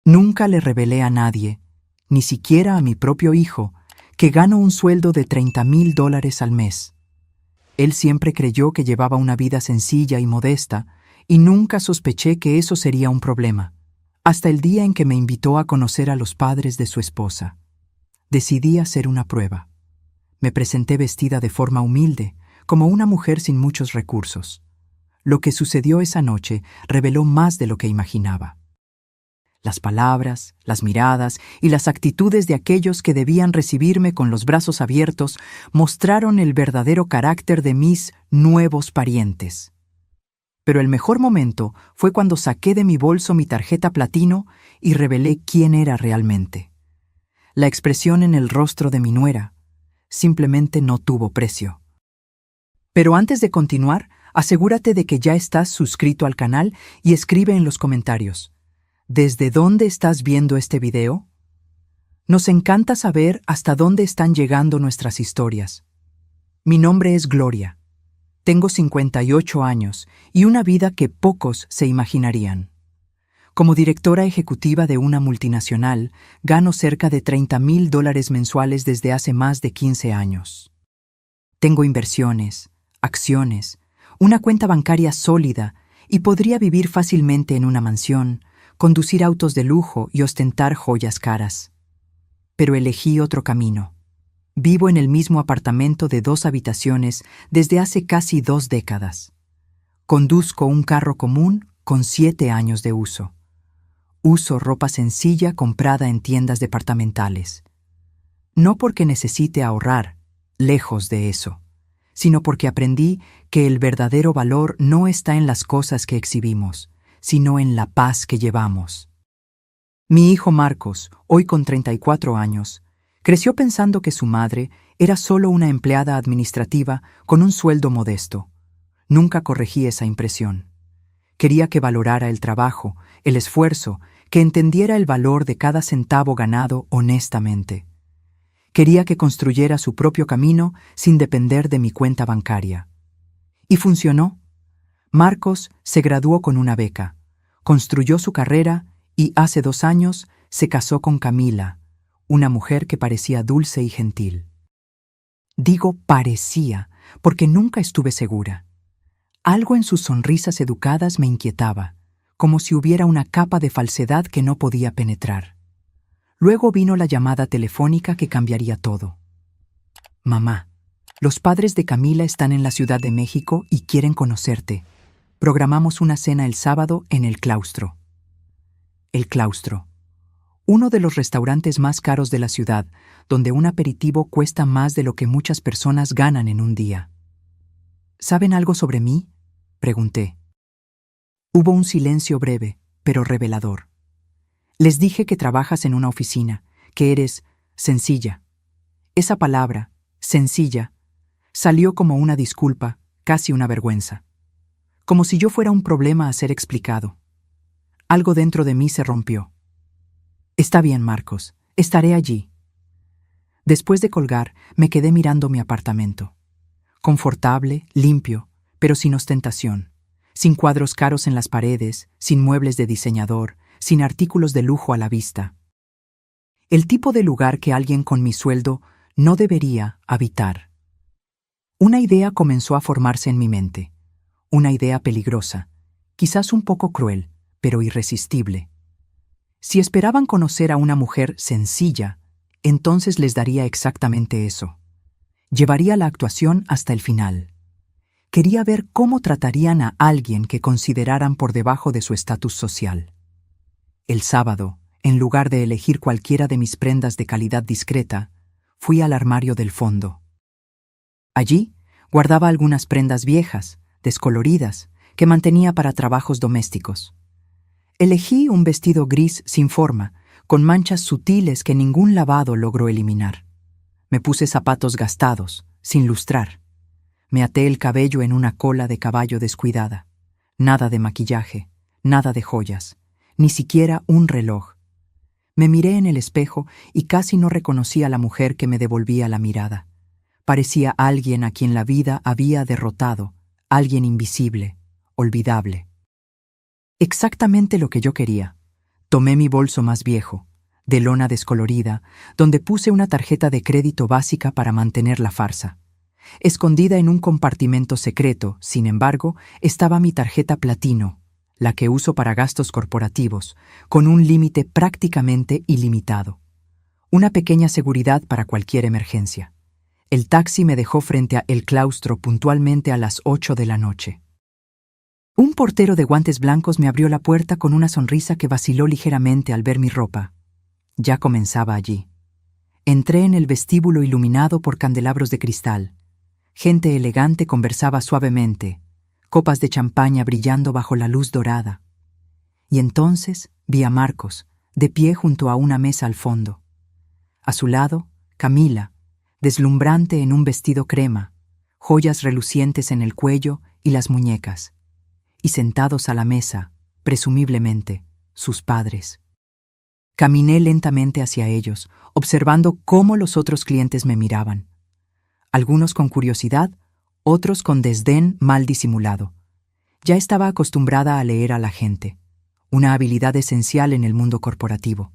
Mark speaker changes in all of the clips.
Speaker 1: Nunca le revelé a nadie, ni siquiera a mi propio hijo, que gano un sueldo de $30,000 al mes. Él siempre creyó que llevaba una vida sencilla y modesta, y nunca sospeché que eso sería un problema, hasta el día en que me invitó a conocer a los padres de su esposa. Decidí hacer una prueba. Me presenté vestida de forma humilde, como una mujer sin muchos recursos. Lo que sucedió esa noche reveló más de lo que imaginaba. Las palabras, las miradas y las actitudes de aquellos que debían recibirme con los brazos abiertos mostraron el verdadero carácter de mis nuevos parientes. Pero el mejor momento fue cuando saqué de mi bolso mi tarjeta platino y revelé quién era realmente. La expresión en el rostro de mi nuera simplemente no tuvo precio. Pero antes de continuar, asegúrate de que ya estás suscrito al canal y escribe en los comentarios: ¿desde dónde estás viendo este video? Nos encanta saber hasta dónde están llegando nuestras historias. Mi nombre es Gloria. Tengo 58 años y una vida que pocos se imaginarían. Como directora ejecutiva de una multinacional, gano cerca de $30,000 mensuales desde hace más de 15 años. Tengo inversiones, acciones, una cuenta bancaria sólida y podría vivir fácilmente en una mansión, conducir autos de lujo y ostentar joyas caras. Pero elegí otro camino. Vivo en el mismo apartamento de 2 habitaciones desde hace casi 2 décadas. Conduzco un carro común con 7 años de uso. Uso ropa sencilla comprada en tiendas departamentales. No porque necesite ahorrar, lejos de eso, sino porque aprendí que el verdadero valor no está en las cosas que exhibimos, sino en la paz que llevamos. Mi hijo Marcos, hoy con 34 años, creció pensando que su madre era solo una empleada administrativa con un sueldo modesto. Nunca corregí esa impresión. Quería que valorara el trabajo, el esfuerzo, que entendiera el valor de cada centavo ganado honestamente. Quería que construyera su propio camino sin depender de mi cuenta bancaria. Y funcionó. Marcos se graduó con una beca, construyó su carrera y hace 2 años se casó con Camila, una mujer que parecía dulce y gentil. Digo parecía porque nunca estuve segura. Algo en sus sonrisas educadas me inquietaba, como si hubiera una capa de falsedad que no podía penetrar. Luego vino la llamada telefónica que cambiaría todo. Mamá, los padres de Camila están en la Ciudad de México y quieren conocerte. Programamos una cena el sábado en El Claustro. El Claustro, uno de los restaurantes más caros de la ciudad, donde un aperitivo cuesta más de lo que muchas personas ganan en un día. ¿Saben algo sobre mí?, pregunté. Hubo un silencio breve, pero revelador. Les dije que trabajas en una oficina, que eres sencilla. Esa palabra, sencilla, salió como una disculpa, casi una vergüenza. Como si yo fuera un problema a ser explicado. Algo dentro de mí se rompió. Está bien, Marcos, estaré allí. Después de colgar, me quedé mirando mi apartamento. Confortable, limpio, pero sin ostentación. Sin cuadros caros en las paredes, sin muebles de diseñador, sin artículos de lujo a la vista. El tipo de lugar que alguien con mi sueldo no debería habitar. Una idea comenzó a formarse en mi mente. Una idea peligrosa, quizás un poco cruel, pero irresistible. Si esperaban conocer a una mujer sencilla, entonces les daría exactamente eso. Llevaría la actuación hasta el final. Quería ver cómo tratarían a alguien que consideraran por debajo de su estatus social. El sábado, en lugar de elegir cualquiera de mis prendas de calidad discreta, fui al armario del fondo. Allí guardaba algunas prendas viejas, descoloridas, que mantenía para trabajos domésticos. Elegí un vestido gris sin forma, con manchas sutiles que ningún lavado logró eliminar. Me puse zapatos gastados, sin lustrar. Me até el cabello en una cola de caballo descuidada. Nada de maquillaje, nada de joyas, ni siquiera un reloj. Me miré en el espejo y casi no reconocí a la mujer que me devolvía la mirada. Parecía alguien a quien la vida había derrotado, alguien invisible, olvidable. Exactamente lo que yo quería. Tomé mi bolso más viejo, de lona descolorida, donde puse una tarjeta de crédito básica para mantener la farsa. Escondida en un compartimento secreto, sin embargo, estaba mi tarjeta platino, la que uso para gastos corporativos, con un límite prácticamente ilimitado. Una pequeña seguridad para cualquier emergencia. El taxi me dejó frente a El Claustro puntualmente a las 8 de la noche. Un portero de guantes blancos me abrió la puerta con una sonrisa que vaciló ligeramente al ver mi ropa. Ya comenzaba allí. Entré en el vestíbulo iluminado por candelabros de cristal. Gente elegante conversaba suavemente, copas de champaña brillando bajo la luz dorada. Y entonces vi a Marcos, de pie junto a una mesa al fondo. A su lado, Camila, deslumbrante en un vestido crema, joyas relucientes en el cuello y las muñecas. Y sentados a la mesa, presumiblemente, sus padres. Caminé lentamente hacia ellos, observando cómo los otros clientes me miraban. Algunos con curiosidad, otros con desdén mal disimulado. Ya estaba acostumbrada a leer a la gente, una habilidad esencial en el mundo corporativo.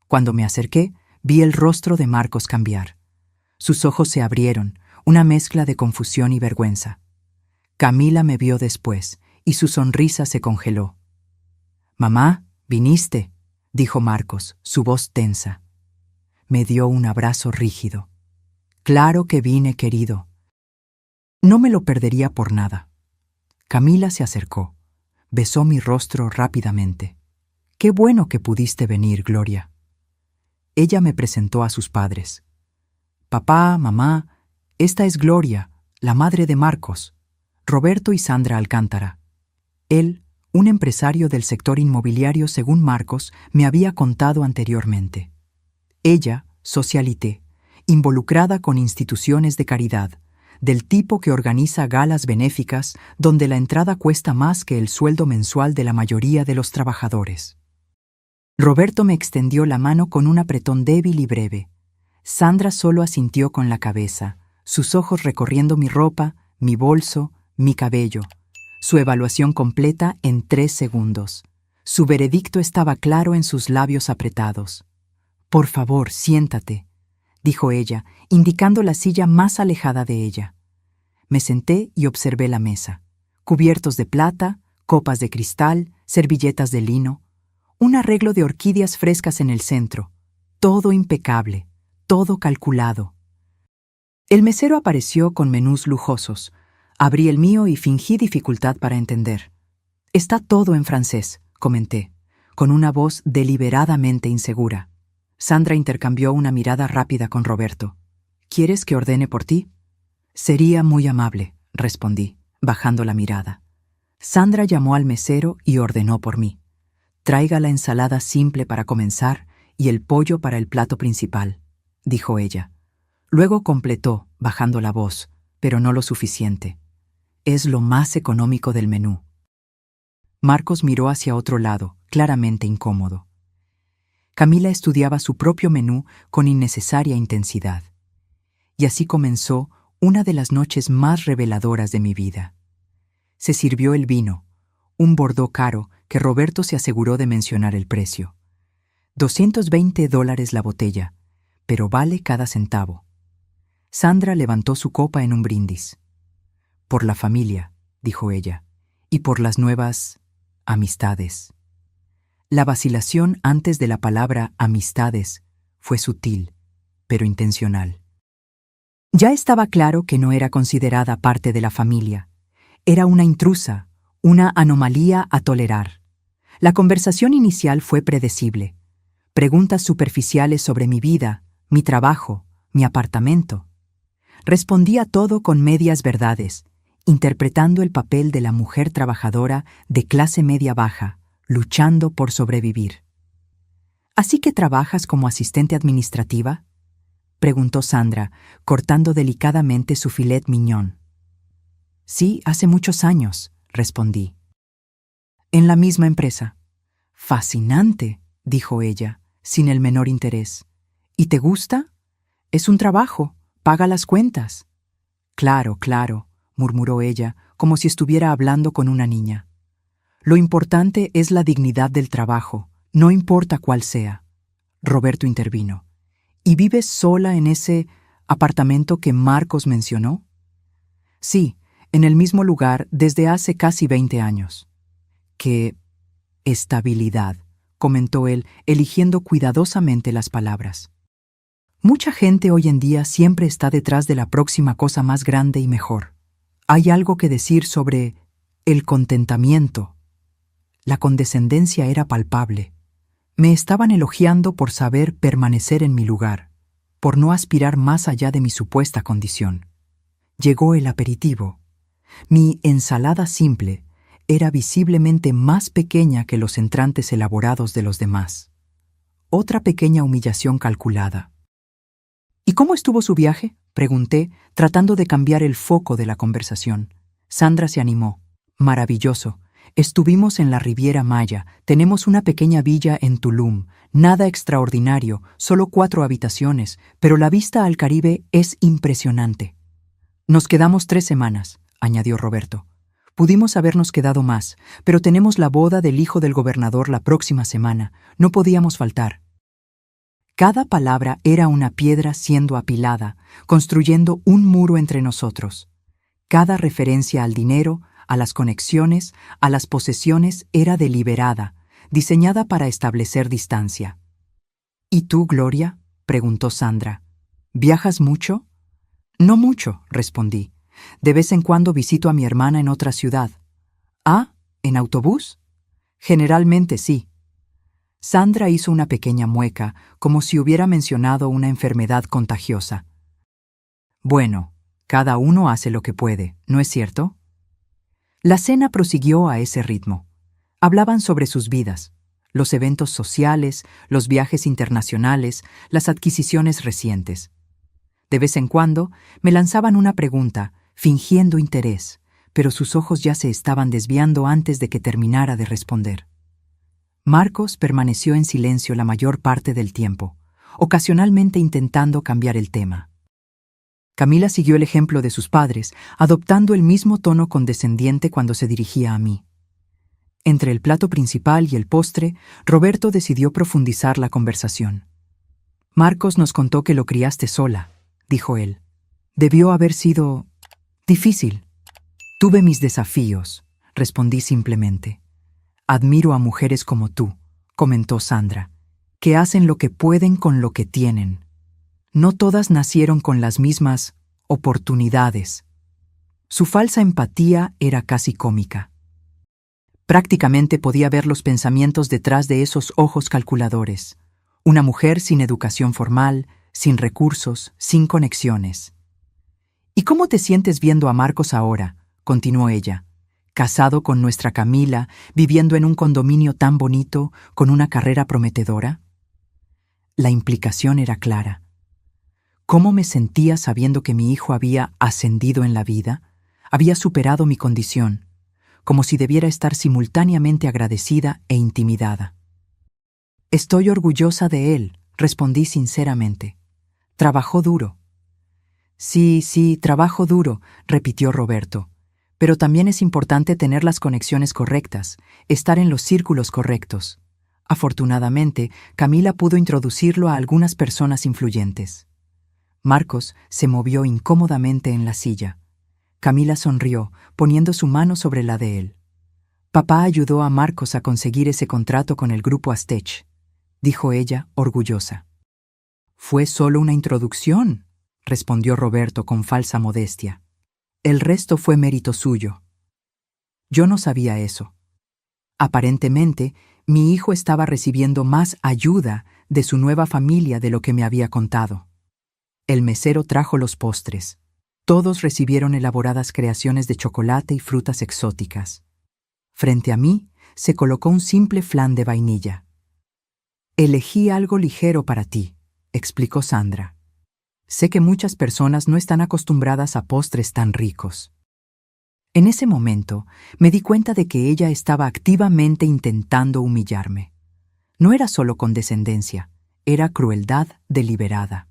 Speaker 1: Cuando me acerqué, vi el rostro de Marcos cambiar. Sus ojos se abrieron, una mezcla de confusión y vergüenza. Camila me vio después, y su sonrisa se congeló. «Mamá, viniste», dijo Marcos, su voz tensa. Me dio un abrazo rígido. «Claro que vine, querido. No me lo perdería por nada». Camila se acercó, besó mi rostro rápidamente. «Qué bueno que pudiste venir, Gloria». Ella me presentó a sus padres. «Papá, mamá, esta es Gloria, la madre de Marcos, Roberto y Sandra Alcántara». Él, un empresario del sector inmobiliario según Marcos, me había contado anteriormente. Ella, socialité, involucrada con instituciones de caridad, del tipo que organiza galas benéficas donde la entrada cuesta más que el sueldo mensual de la mayoría de los trabajadores. Roberto me extendió la mano con un apretón débil y breve. Sandra solo asintió con la cabeza, sus ojos recorriendo mi ropa, mi bolso, mi cabello. Su evaluación completa en 3 segundos. Su veredicto estaba claro en sus labios apretados. «Por favor, siéntate», dijo ella, indicando la silla más alejada de ella. Me senté y observé la mesa. Cubiertos de plata, copas de cristal, servilletas de lino, un arreglo de orquídeas frescas en el centro. Todo impecable, todo calculado. El mesero apareció con menús lujosos. Abrí el mío y fingí dificultad para entender. «Está todo en francés», comenté, con una voz deliberadamente insegura. Sandra intercambió una mirada rápida con Roberto. «¿Quieres que ordene por ti?» «Sería muy amable», respondí, bajando la mirada. Sandra llamó al mesero y ordenó por mí. «Traiga la ensalada simple para comenzar y el pollo para el plato principal», dijo ella. Luego completó, bajando la voz, pero no lo suficiente. «Es lo más económico del menú». Marcos miró hacia otro lado, claramente incómodo. Camila estudiaba su propio menú con innecesaria intensidad. Y así comenzó una de las noches más reveladoras de mi vida. Se sirvió el vino, un Bordeaux caro que Roberto se aseguró de mencionar el precio. $220 la botella, pero vale cada centavo. Sandra levantó su copa en un brindis. «Por la familia», dijo ella, «y por las nuevas amistades». La vacilación antes de la palabra amistades fue sutil, pero intencional. Ya estaba claro que no era considerada parte de la familia. Era una intrusa, una anomalía a tolerar. La conversación inicial fue predecible. Preguntas superficiales sobre mi vida, mi trabajo, mi apartamento. Respondía todo con medias verdades, interpretando el papel de la mujer trabajadora de clase media baja, luchando por sobrevivir. «¿Así que trabajas como asistente administrativa?», preguntó Sandra, cortando delicadamente su filet mignon. «Sí, hace muchos años», respondí. «¿En la misma empresa?» «Fascinante», dijo ella, sin el menor interés. «¿Y te gusta? Es un trabajo, paga las cuentas». «Claro, claro», murmuró ella, como si estuviera hablando con una niña. «Lo importante es la dignidad del trabajo, No importa cuál sea, Roberto intervino. ¿Y vives sola en ese apartamento que Marcos mencionó? Sí, en el mismo lugar desde hace casi 20 años. ¡Qué estabilidad!, comentó él, eligiendo cuidadosamente las palabras. Mucha gente hoy en día siempre está detrás de la próxima cosa más grande y mejor. Hay algo que decir sobre el contentamiento. La condescendencia era palpable. Me estaban elogiando por saber permanecer en mi lugar, por no aspirar más allá de mi supuesta condición. Llegó el aperitivo. Mi ensalada simple era visiblemente más pequeña que los entrantes elaborados de los demás. Otra pequeña humillación calculada. ¿Y cómo estuvo su viaje?, pregunté, tratando de cambiar el foco de la conversación. Sandra se animó. Maravilloso. Estuvimos en la Riviera Maya, tenemos una pequeña villa en Tulum, nada extraordinario, solo 4 habitaciones, pero la vista al Caribe es impresionante. Nos quedamos 3 semanas, añadió Roberto. Pudimos habernos quedado más, pero tenemos la boda del hijo del gobernador la próxima semana, no podíamos faltar. Cada palabra era una piedra siendo apilada, construyendo un muro entre nosotros. Cada referencia al dinero, a las conexiones, a las posesiones era deliberada, diseñada para establecer distancia. ¿Y tú, Gloria?, preguntó Sandra. ¿Viajas mucho? No mucho, respondí. De vez en cuando visito a mi hermana en otra ciudad. ¿Ah, en autobús? Generalmente sí. Sandra hizo una pequeña mueca, como si hubiera mencionado una enfermedad contagiosa. Bueno, cada uno hace lo que puede, ¿no es cierto? La cena prosiguió a ese ritmo. Hablaban sobre sus vidas, los eventos sociales, los viajes internacionales, las adquisiciones recientes. De vez en cuando me lanzaban una pregunta, fingiendo interés, pero sus ojos ya se estaban desviando antes de que terminara de responder. Marcos permaneció en silencio la mayor parte del tiempo, ocasionalmente intentando cambiar el tema. Camila siguió el ejemplo de sus padres, adoptando el mismo tono condescendiente cuando se dirigía a mí. Entre el plato principal y el postre, Roberto decidió profundizar la conversación. Marcos nos contó que lo criaste sola, dijo él. Debió haber sido difícil. Tuve mis desafíos, respondí simplemente. Admiro a mujeres como tú, comentó Sandra, que hacen lo que pueden con lo que tienen. No todas nacieron con las mismas oportunidades. Su falsa empatía era casi cómica. Prácticamente podía ver los pensamientos detrás de esos ojos calculadores. Una mujer sin educación formal, sin recursos, sin conexiones. ¿Y cómo te sientes viendo a Marcos ahora?, continuó ella. Casado con nuestra Camila, viviendo en un condominio tan bonito, con una carrera prometedora. La implicación era clara. ¿Cómo me sentía sabiendo que mi hijo había ascendido en la vida? Había superado mi condición, como si debiera estar simultáneamente agradecida e intimidada. Estoy orgullosa de él, respondí sinceramente. Trabajó duro. Sí, trabajo duro, repitió Roberto. Pero también es importante tener las conexiones correctas, estar en los círculos correctos. Afortunadamente, Camila pudo introducirlo a algunas personas influyentes. Marcos se movió incómodamente en la silla. Camila sonrió, poniendo su mano sobre la de él. Papá ayudó a Marcos a conseguir ese contrato con el grupo Aztec, dijo ella, orgullosa. Fue solo una introducción, respondió Roberto con falsa modestia. El resto fue mérito suyo. Yo no sabía eso. Aparentemente, mi hijo estaba recibiendo más ayuda de su nueva familia de lo que me había contado. El mesero trajo los postres. Todos recibieron elaboradas creaciones de chocolate y frutas exóticas. Frente a mí se colocó un simple flan de vainilla. Elegí algo ligero para ti, explicó Sandra. Sé que muchas personas no están acostumbradas a postres tan ricos. En ese momento me di cuenta de que ella estaba activamente intentando humillarme. No era solo condescendencia, era crueldad deliberada.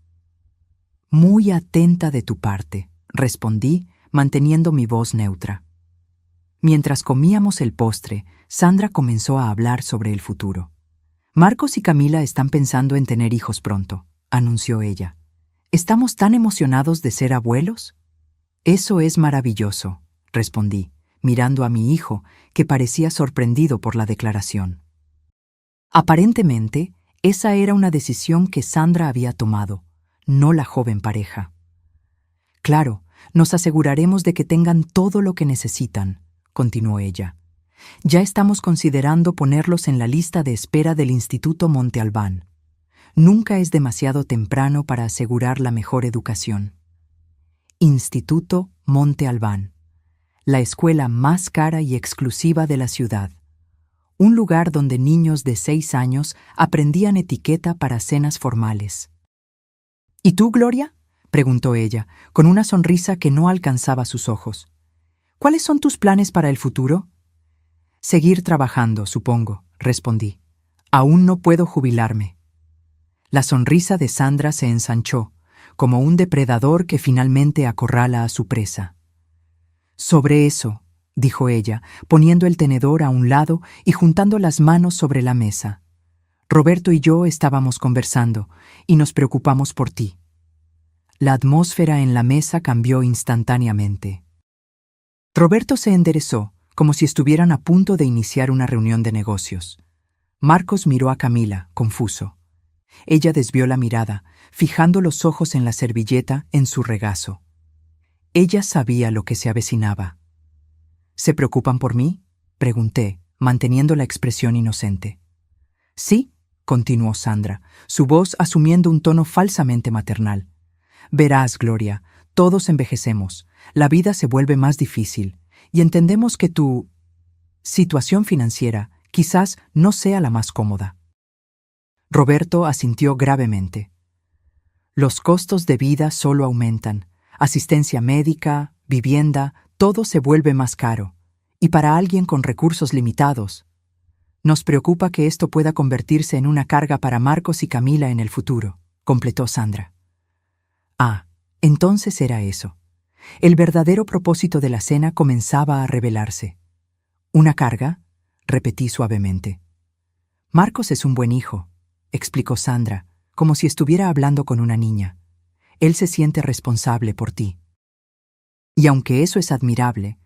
Speaker 1: Muy atenta de tu parte, respondí, manteniendo mi voz neutra. Mientras comíamos el postre, Sandra comenzó a hablar sobre el futuro. Marcos y Camila están pensando en tener hijos pronto, anunció ella. ¿Estamos tan emocionados de ser abuelos? Eso es maravilloso, respondí, mirando a mi hijo, que parecía sorprendido por la declaración. Aparentemente, esa era una decisión que Sandra había tomado, no la joven pareja. Claro, nos aseguraremos de que tengan todo lo que necesitan, continuó ella. Ya estamos considerando ponerlos en la lista de espera del Instituto Monte Albán. Nunca es demasiado temprano para asegurar la mejor educación. Instituto Monte Albán, la escuela más cara y exclusiva de la ciudad. Un lugar donde niños de 6 años aprendían etiqueta para cenas formales. ¿Y tú, Gloria?, preguntó ella, con una sonrisa que no alcanzaba sus ojos. ¿Cuáles son tus planes para el futuro? Seguir trabajando, supongo, respondí. Aún no puedo jubilarme. La sonrisa de Sandra se ensanchó, como un depredador que finalmente acorrala a su presa. Sobre eso, dijo ella, poniendo el tenedor a un lado y juntando las manos sobre la mesa. Roberto y yo estábamos conversando, y nos preocupamos por ti. La atmósfera en la mesa cambió instantáneamente. Roberto se enderezó, como si estuvieran a punto de iniciar una reunión de negocios. Marcos miró a Camila, confuso. Ella desvió la mirada, fijando los ojos en la servilleta en su regazo. Ella sabía lo que se avecinaba. ¿Se preocupan por mí?, pregunté, manteniendo la expresión inocente. Sí, continuó Sandra, su voz asumiendo un tono falsamente maternal. Verás, Gloria, todos envejecemos, la vida se vuelve más difícil, y entendemos que tu situación financiera quizás no sea la más cómoda. Roberto asintió gravemente. Los costos de vida solo aumentan. Asistencia médica, vivienda, todo se vuelve más caro. Y para alguien con recursos limitados, nos preocupa que esto pueda convertirse en una carga para Marcos y Camila en el futuro, completó Sandra. Ah, entonces era eso. El verdadero propósito de la cena comenzaba a revelarse. ¿Una carga?, repetí suavemente. Marcos es un buen hijo, explicó Sandra, como si estuviera hablando con una niña. Él se siente responsable por ti. Y aunque eso es admirable,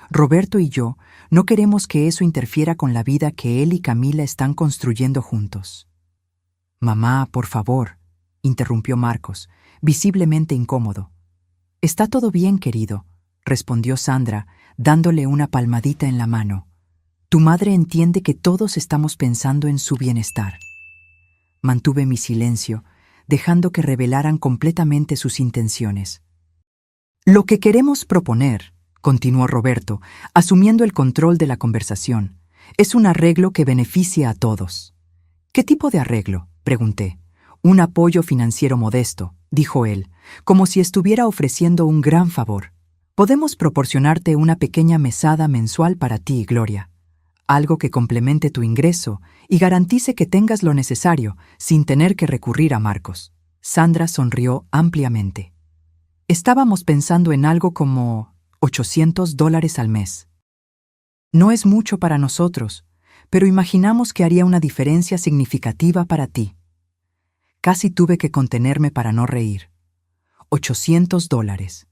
Speaker 1: Roberto y yo no queremos que eso interfiera con la vida que él y Camila están construyendo juntos. Mamá, por favor, interrumpió Marcos, visiblemente incómodo. Está todo bien, querido, respondió Sandra, dándole una palmadita en la mano. Tu madre entiende que todos estamos pensando en su bienestar. Mantuve mi silencio, dejando que revelaran completamente sus intenciones. Lo que queremos proponer, continuó Roberto, asumiendo el control de la conversación, es un arreglo que beneficia a todos. ¿Qué tipo de arreglo?, pregunté. Un apoyo financiero modesto, dijo él, como si estuviera ofreciendo un gran favor. Podemos proporcionarte una pequeña mesada mensual para ti, Gloria. Algo que complemente tu ingreso y garantice que tengas lo necesario sin tener que recurrir a Marcos. Sandra sonrió ampliamente. Estábamos pensando en algo como $800 al mes. No es mucho para nosotros, pero imaginamos que haría una diferencia significativa para ti. Casi tuve que contenerme para no reír. $800.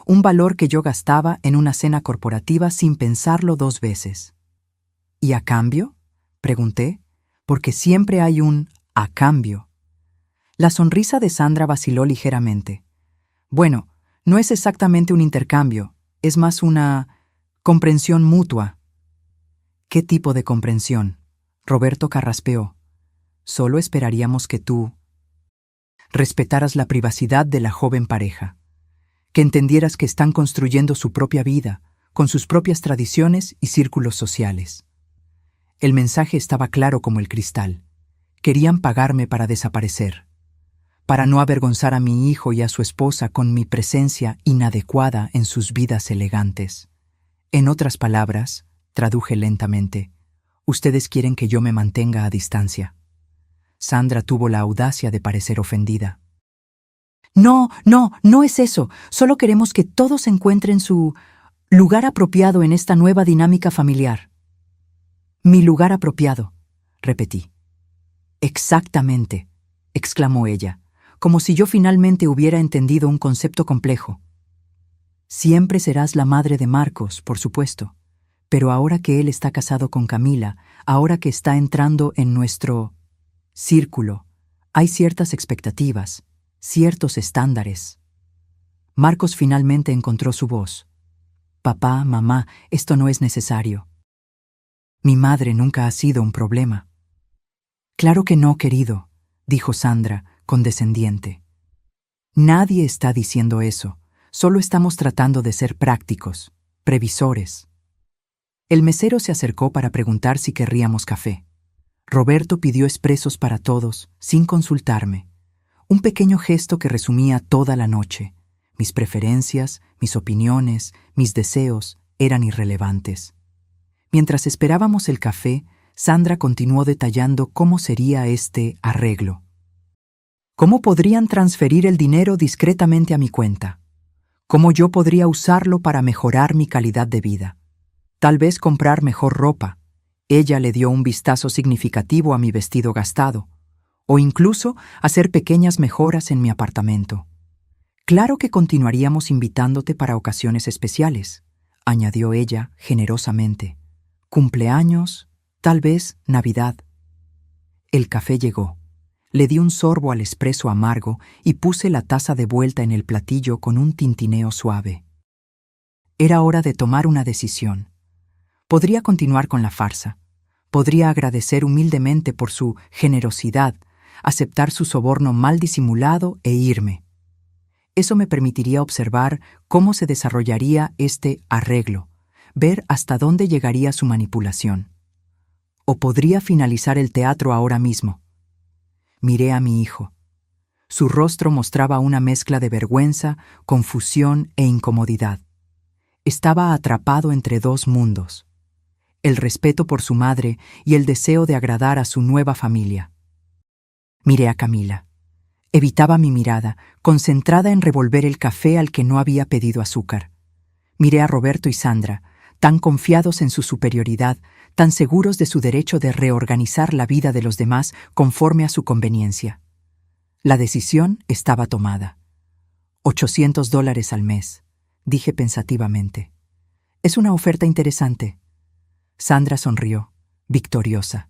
Speaker 1: Un valor que yo gastaba en una cena corporativa sin pensarlo 2 veces. ¿Y a cambio?, pregunté, porque siempre hay un a cambio. La sonrisa de Sandra vaciló ligeramente. Bueno, no es exactamente un intercambio, es más una comprensión mutua. ¿Qué tipo de comprensión?, Roberto carraspeó. Solo esperaríamos que tú respetaras la privacidad de la joven pareja, que entendieras que están construyendo su propia vida, con sus propias tradiciones y círculos sociales. El mensaje estaba claro como el cristal. Querían pagarme para desaparecer, para no avergonzar a mi hijo y a su esposa con mi presencia inadecuada en sus vidas elegantes. En otras palabras, traduje lentamente, ustedes quieren que yo me mantenga a distancia. Sandra tuvo la audacia de parecer ofendida. No es eso. Solo queremos que todos encuentren su lugar apropiado en esta nueva dinámica familiar. Mi lugar apropiado, repetí. Exactamente, exclamó ella, como si yo finalmente hubiera entendido un concepto complejo. Siempre serás la madre de Marcos, por supuesto, pero ahora que él está casado con Camila, ahora que está entrando en nuestro círculo, hay ciertas expectativas, ciertos estándares. Marcos finalmente encontró su voz. Papá, mamá, esto no es necesario. Mi madre nunca ha sido un problema. Claro que no, querido, dijo Sandra, condescendiente. Nadie está diciendo eso, solo estamos tratando de ser prácticos, previsores. El mesero se acercó para preguntar si querríamos café. Roberto pidió expresos para todos, sin consultarme. Un pequeño gesto que resumía toda la noche. Mis preferencias, mis opiniones, mis deseos eran irrelevantes. Mientras esperábamos el café, Sandra continuó detallando cómo sería este arreglo. ¿Cómo podrían transferir el dinero discretamente a mi cuenta? ¿Cómo yo podría usarlo para mejorar mi calidad de vida? Tal vez comprar mejor ropa. Ella le dio un vistazo significativo a mi vestido gastado. O incluso hacer pequeñas mejoras en mi apartamento. Claro que continuaríamos invitándote para ocasiones especiales, añadió ella generosamente. Cumpleaños, tal vez Navidad. El café llegó. Le di un sorbo al espresso amargo y puse la taza de vuelta en el platillo con un tintineo suave. Era hora de tomar una decisión. Podría continuar con la farsa. Podría agradecer humildemente por su generosidad, aceptar su soborno mal disimulado e irme. Eso me permitiría observar cómo se desarrollaría este arreglo, ver hasta dónde llegaría su manipulación. O podría finalizar el teatro ahora mismo. Miré a mi hijo. Su rostro mostraba una mezcla de vergüenza, confusión e incomodidad. Estaba atrapado entre dos mundos: el respeto por su madre y el deseo de agradar a su nueva familia. Miré a Camila. Evitaba mi mirada, concentrada en revolver el café al que no había pedido azúcar. Miré a Roberto y Sandra, tan confiados en su superioridad, tan seguros de su derecho de reorganizar la vida de los demás conforme a su conveniencia. La decisión estaba tomada. $800 al mes, dije pensativamente. Es una oferta interesante. Sandra sonrió, victoriosa.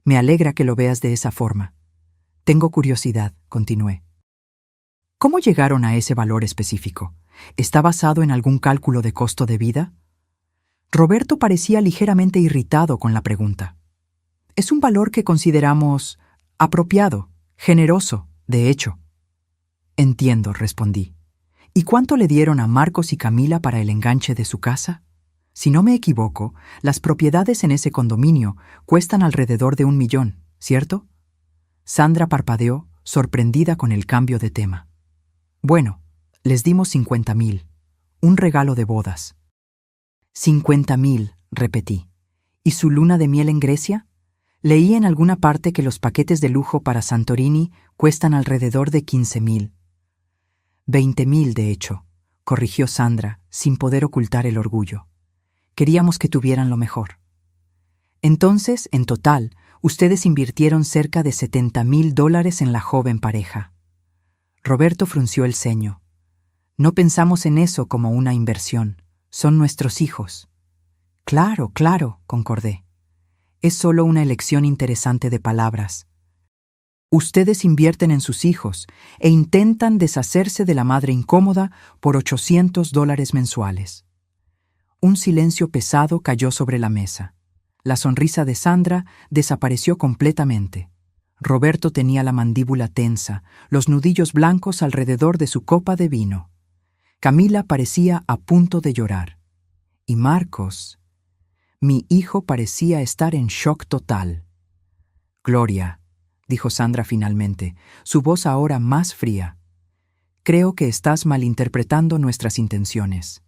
Speaker 1: Me alegra que lo veas de esa forma. Tengo curiosidad, continué. ¿Cómo llegaron a ese valor específico? ¿Está basado en algún cálculo de costo de vida? Roberto parecía ligeramente irritado con la pregunta. Es un valor que consideramos apropiado, generoso, de hecho. Entiendo, respondí. ¿Y cuánto le dieron a Marcos y Camila para el enganche de su casa? Si no me equivoco, las propiedades en ese condominio cuestan alrededor de $1 millón, ¿cierto? Sandra parpadeó, sorprendida con el cambio de tema. Bueno, les dimos 50,000. Un regalo de bodas. 50,000, repetí. ¿Y su luna de miel en Grecia? Leí en alguna parte que los paquetes de lujo para Santorini cuestan alrededor de 15,000. 20,000, de hecho, corrigió Sandra, sin poder ocultar el orgullo. Queríamos que tuvieran lo mejor. Entonces, en total, ustedes invirtieron cerca de $70,000 en la joven pareja. Roberto frunció el ceño. No pensamos en eso como una inversión. Son nuestros hijos. Claro, claro, concordé. Es solo una elección interesante de palabras. Ustedes invierten en sus hijos e intentan deshacerse de la madre incómoda por $800 mensuales. Un silencio pesado cayó sobre la mesa. La sonrisa de Sandra desapareció completamente. Roberto tenía la mandíbula tensa, los nudillos blancos alrededor de su copa de vino. Camila parecía a punto de llorar. Y Marcos, mi hijo, parecía estar en shock total. Gloria, dijo Sandra finalmente, su voz ahora más fría. Creo que estás malinterpretando nuestras intenciones.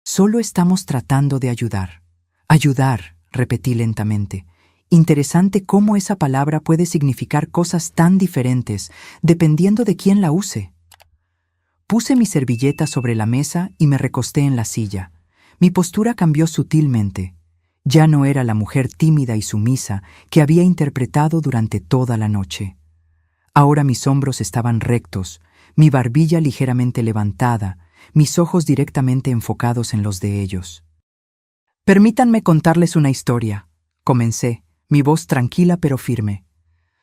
Speaker 1: Solo estamos tratando de ayudar. Ayudar, repetí lentamente. Interesante cómo esa palabra puede significar cosas tan diferentes, dependiendo de quién la use. Puse mi servilleta sobre la mesa y me recosté en la silla. Mi postura cambió sutilmente. Ya no era la mujer tímida y sumisa que había interpretado durante toda la noche. Ahora mis hombros estaban rectos, mi barbilla ligeramente levantada, mis ojos directamente enfocados en los de ellos. Permítanme contarles una historia, comencé, mi voz tranquila pero firme,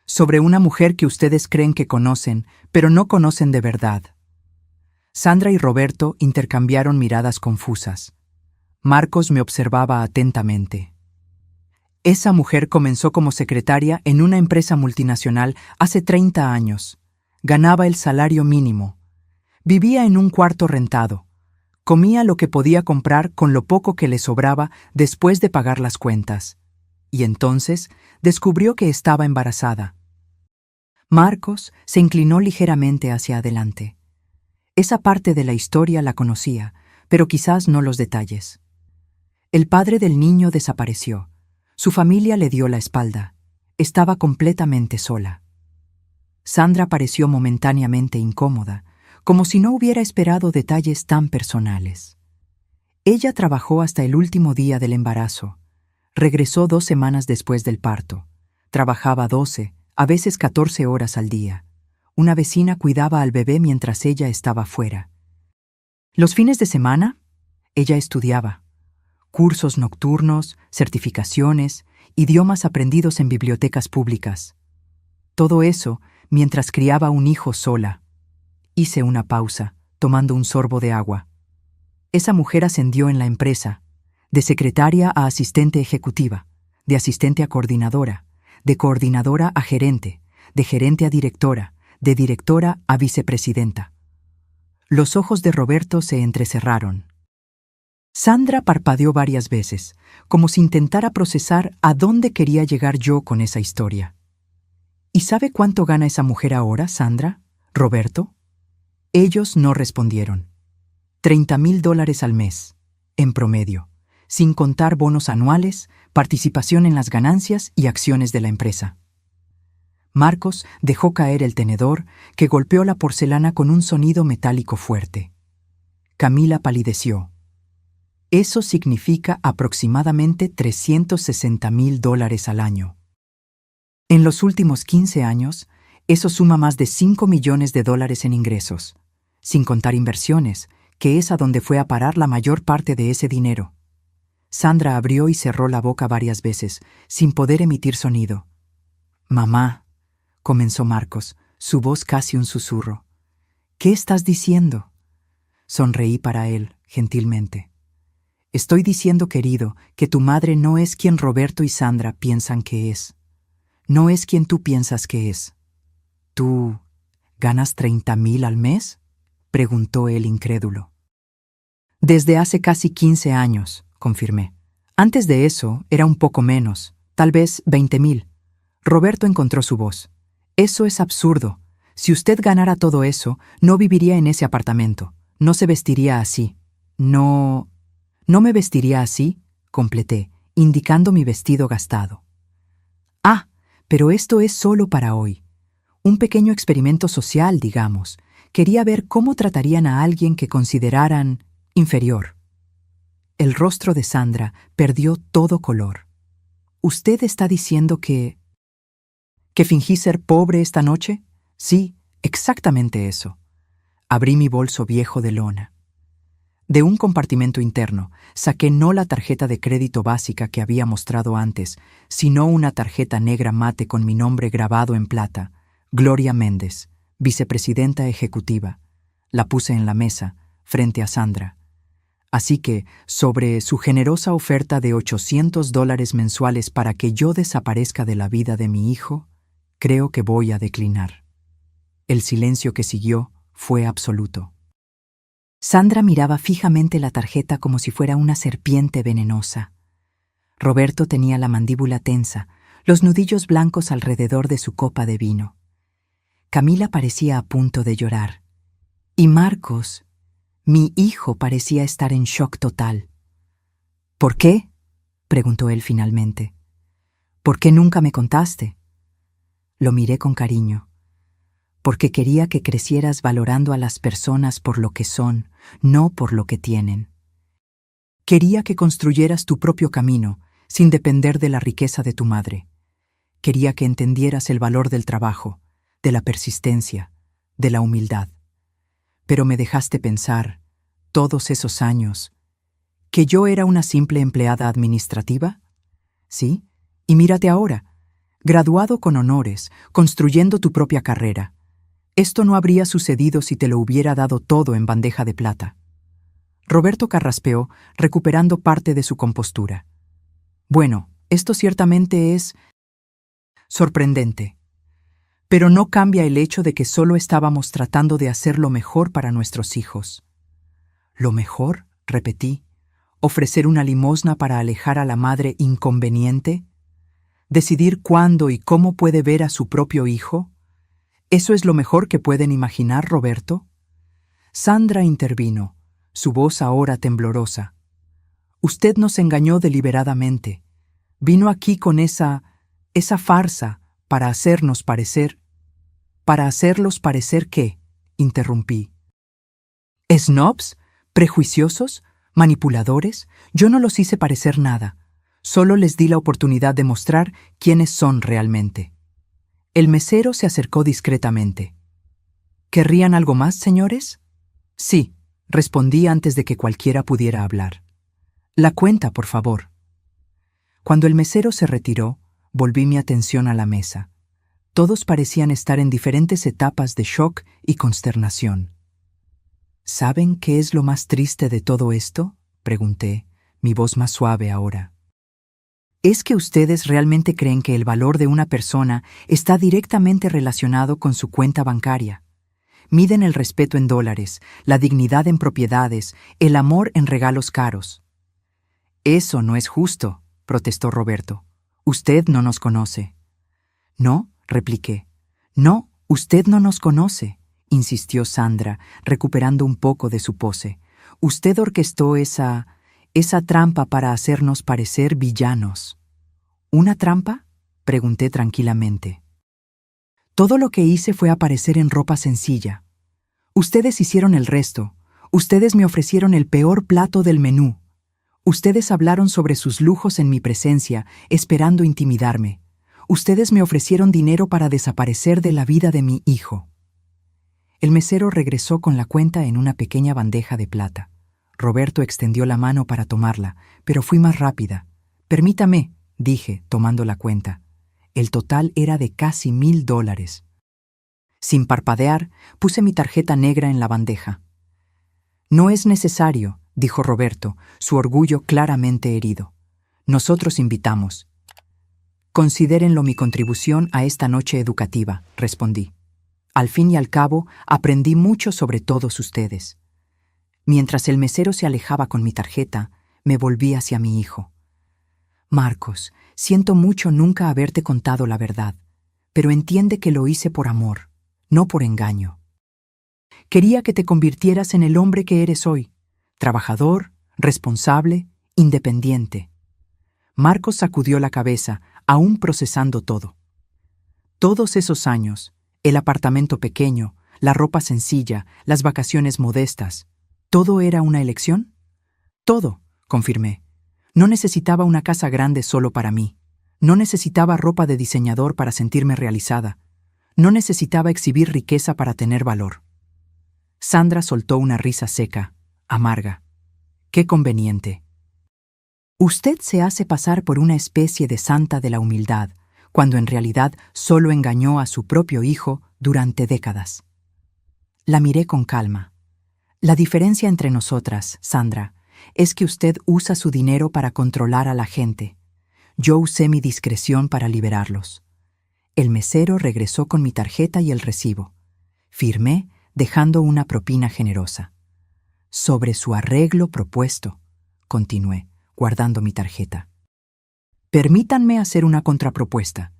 Speaker 1: sobre una mujer que ustedes creen que conocen, pero no conocen de verdad. Sandra y Roberto intercambiaron miradas confusas. Marcos me observaba atentamente. Esa mujer comenzó como secretaria en una empresa multinacional hace 30 años. Ganaba el salario mínimo. Vivía en un cuarto rentado. Comía lo que podía comprar con lo poco que le sobraba después de pagar las cuentas. Y entonces descubrió que estaba embarazada. Marcos se inclinó ligeramente hacia adelante. Esa parte de la historia la conocía, pero quizás no los detalles. El padre del niño desapareció. Su familia le dio la espalda. Estaba completamente sola. Sandra pareció momentáneamente incómoda, como si no hubiera esperado detalles tan personales. Ella trabajó hasta el último día del embarazo. Regresó 2 semanas después del parto. Trabajaba 12, a veces 14 horas al día. Una vecina cuidaba al bebé mientras ella estaba fuera. Los fines de semana, ella estudiaba. Cursos nocturnos, certificaciones, idiomas aprendidos en bibliotecas públicas. Todo eso mientras criaba un hijo sola. Hice una pausa, tomando un sorbo de agua. Esa mujer ascendió en la empresa, de secretaria a asistente ejecutiva, de asistente a coordinadora, de coordinadora a gerente, de gerente a directora, de directora a vicepresidenta. Los ojos de Roberto se entrecerraron. Sandra parpadeó varias veces, como si intentara procesar a dónde quería llegar yo con esa historia. ¿Y sabe cuánto gana esa mujer ahora, Sandra? ¿Roberto? Ellos no respondieron. $30,000 al mes, en promedio, sin contar bonos anuales, participación en las ganancias y acciones de la empresa. Marcos dejó caer el tenedor, que golpeó la porcelana con un sonido metálico fuerte. Camila palideció. Eso significa aproximadamente $360,000 al año. En los últimos 15 años, eso suma más de $5 millones en ingresos, sin contar inversiones, que es a donde fue a parar la mayor parte de ese dinero. Sandra abrió y cerró la boca varias veces, sin poder emitir sonido. «Mamá», comenzó Marcos, su voz casi un susurro. «¿Qué estás diciendo?» Sonreí para él, gentilmente. «Estoy diciendo, querido, que tu madre no es quien Roberto y Sandra piensan que es. No es quien tú piensas que es». «¿Tú ganas 30,000 al mes?», preguntó él incrédulo. «Desde hace casi 15 años», confirmé. «Antes de eso era un poco menos, tal vez 20,000. Roberto encontró su voz. «Eso es absurdo. Si usted ganara todo eso, no viviría en ese apartamento. No se vestiría así». «No me vestiría así», completé, indicando mi vestido gastado. «Ah, pero esto es solo para hoy. Un pequeño experimento social, digamos. Quería ver cómo tratarían a alguien que consideraran inferior». El rostro de Sandra perdió todo color. «¿Usted está diciendo que fingí ser pobre esta noche?» «Sí, exactamente eso». Abrí mi bolso viejo de lona. De un compartimento interno, saqué no la tarjeta de crédito básica que había mostrado antes, sino una tarjeta negra mate con mi nombre grabado en plata, Gloria Méndez, vicepresidenta ejecutiva. La puse en la mesa, frente a Sandra. Así que, sobre su generosa oferta de $800 mensuales para que yo desaparezca de la vida de mi hijo, creo que voy a declinar. El silencio que siguió fue absoluto. Sandra miraba fijamente la tarjeta como si fuera una serpiente venenosa. Roberto tenía la mandíbula tensa, los nudillos blancos alrededor de su copa de vino. Camila parecía a punto de llorar. Y Marcos, mi hijo, parecía estar en shock total. «¿Por qué?», preguntó él finalmente. «¿Por qué nunca me contaste?» Lo miré con cariño. «Porque quería que crecieras valorando a las personas por lo que son, no por lo que tienen. Quería que construyeras tu propio camino, sin depender de la riqueza de tu madre. Quería que entendieras el valor del trabajo, de la persistencia, de la humildad. Pero me dejaste pensar, todos esos años, ¿que yo era una simple empleada administrativa? Sí, y mírate ahora, graduado con honores, construyendo tu propia carrera. Esto no habría sucedido si te lo hubiera dado todo en bandeja de plata. Roberto carraspeó, recuperando parte de su compostura. Bueno, esto ciertamente es sorprendente. Pero no cambia el hecho de que solo estábamos tratando de hacer lo mejor para nuestros hijos. ¿Lo mejor?, repetí. ¿Ofrecer una limosna para alejar a la madre inconveniente? ¿Decidir cuándo y cómo puede ver a su propio hijo? ¿Eso es lo mejor que pueden imaginar, Roberto? Sandra intervino, su voz ahora temblorosa. Usted nos engañó deliberadamente. Vino aquí con esa farsa para hacernos parecer. ¿Para hacerlos parecer qué?, interrumpí. ¿Snobs? ¿Prejuiciosos? ¿Manipuladores? Yo no los hice parecer nada. Solo les di la oportunidad de mostrar quiénes son realmente. El mesero se acercó discretamente. ¿Querrían algo más, señores? Sí, respondí antes de que cualquiera pudiera hablar. La cuenta, por favor. Cuando el mesero se retiró, volví mi atención a la mesa. Todos parecían estar en diferentes etapas de shock y consternación. ¿Saben qué es lo más triste de todo esto?, pregunté, mi voz más suave ahora. ¿Es que ustedes realmente creen que el valor de una persona está directamente relacionado con su cuenta bancaria? Miden el respeto en dólares, la dignidad en propiedades, el amor en regalos caros. Eso no es justo, protestó Roberto. Usted no nos conoce. No, repliqué. No, usted no nos conoce, insistió Sandra, recuperando un poco de su pose. Usted orquestó esa trampa para hacernos parecer villanos. ¿Una trampa?, pregunté tranquilamente. Todo lo que hice fue aparecer en ropa sencilla. Ustedes hicieron el resto. Ustedes me ofrecieron el peor plato del menú. Ustedes hablaron sobre sus lujos en mi presencia, esperando intimidarme. Ustedes me ofrecieron dinero para desaparecer de la vida de mi hijo. El mesero regresó con la cuenta en una pequeña bandeja de plata. Roberto extendió la mano para tomarla, pero fui más rápida. Permítame, dije, tomando la cuenta. El total era de casi $1,000. Sin parpadear, puse mi tarjeta negra en la bandeja. No es necesario, dijo Roberto, su orgullo claramente herido. Nosotros invitamos. Considérenlo mi contribución a esta noche educativa, respondí. Al fin y al cabo, aprendí mucho sobre todos ustedes. Mientras el mesero se alejaba con mi tarjeta, me volví hacia mi hijo. Marcos, siento mucho nunca haberte contado la verdad, pero entiende que lo hice por amor, no por engaño. Quería que te convirtieras en el hombre que eres hoy, trabajador, responsable, independiente. Marcos sacudió la cabeza, aún procesando todo. Todos esos años, el apartamento pequeño, la ropa sencilla, las vacaciones modestas, ¿todo era una elección? Todo, confirmé. No necesitaba una casa grande solo para mí. No necesitaba ropa de diseñador para sentirme realizada. No necesitaba exhibir riqueza para tener valor. Sandra soltó una risa seca, amarga. ¡Qué conveniente! Usted se hace pasar por una especie de santa de la humildad, cuando en realidad solo engañó a su propio hijo durante décadas. La miré con calma. La diferencia entre nosotras, Sandra, es que usted usa su dinero para controlar a la gente. Yo usé mi discreción para liberarlos. El mesero regresó con mi tarjeta y el recibo. Firmé, dejando una propina generosa. Sobre su arreglo propuesto, continué, guardando mi tarjeta. Permítanme hacer una contrapropuesta.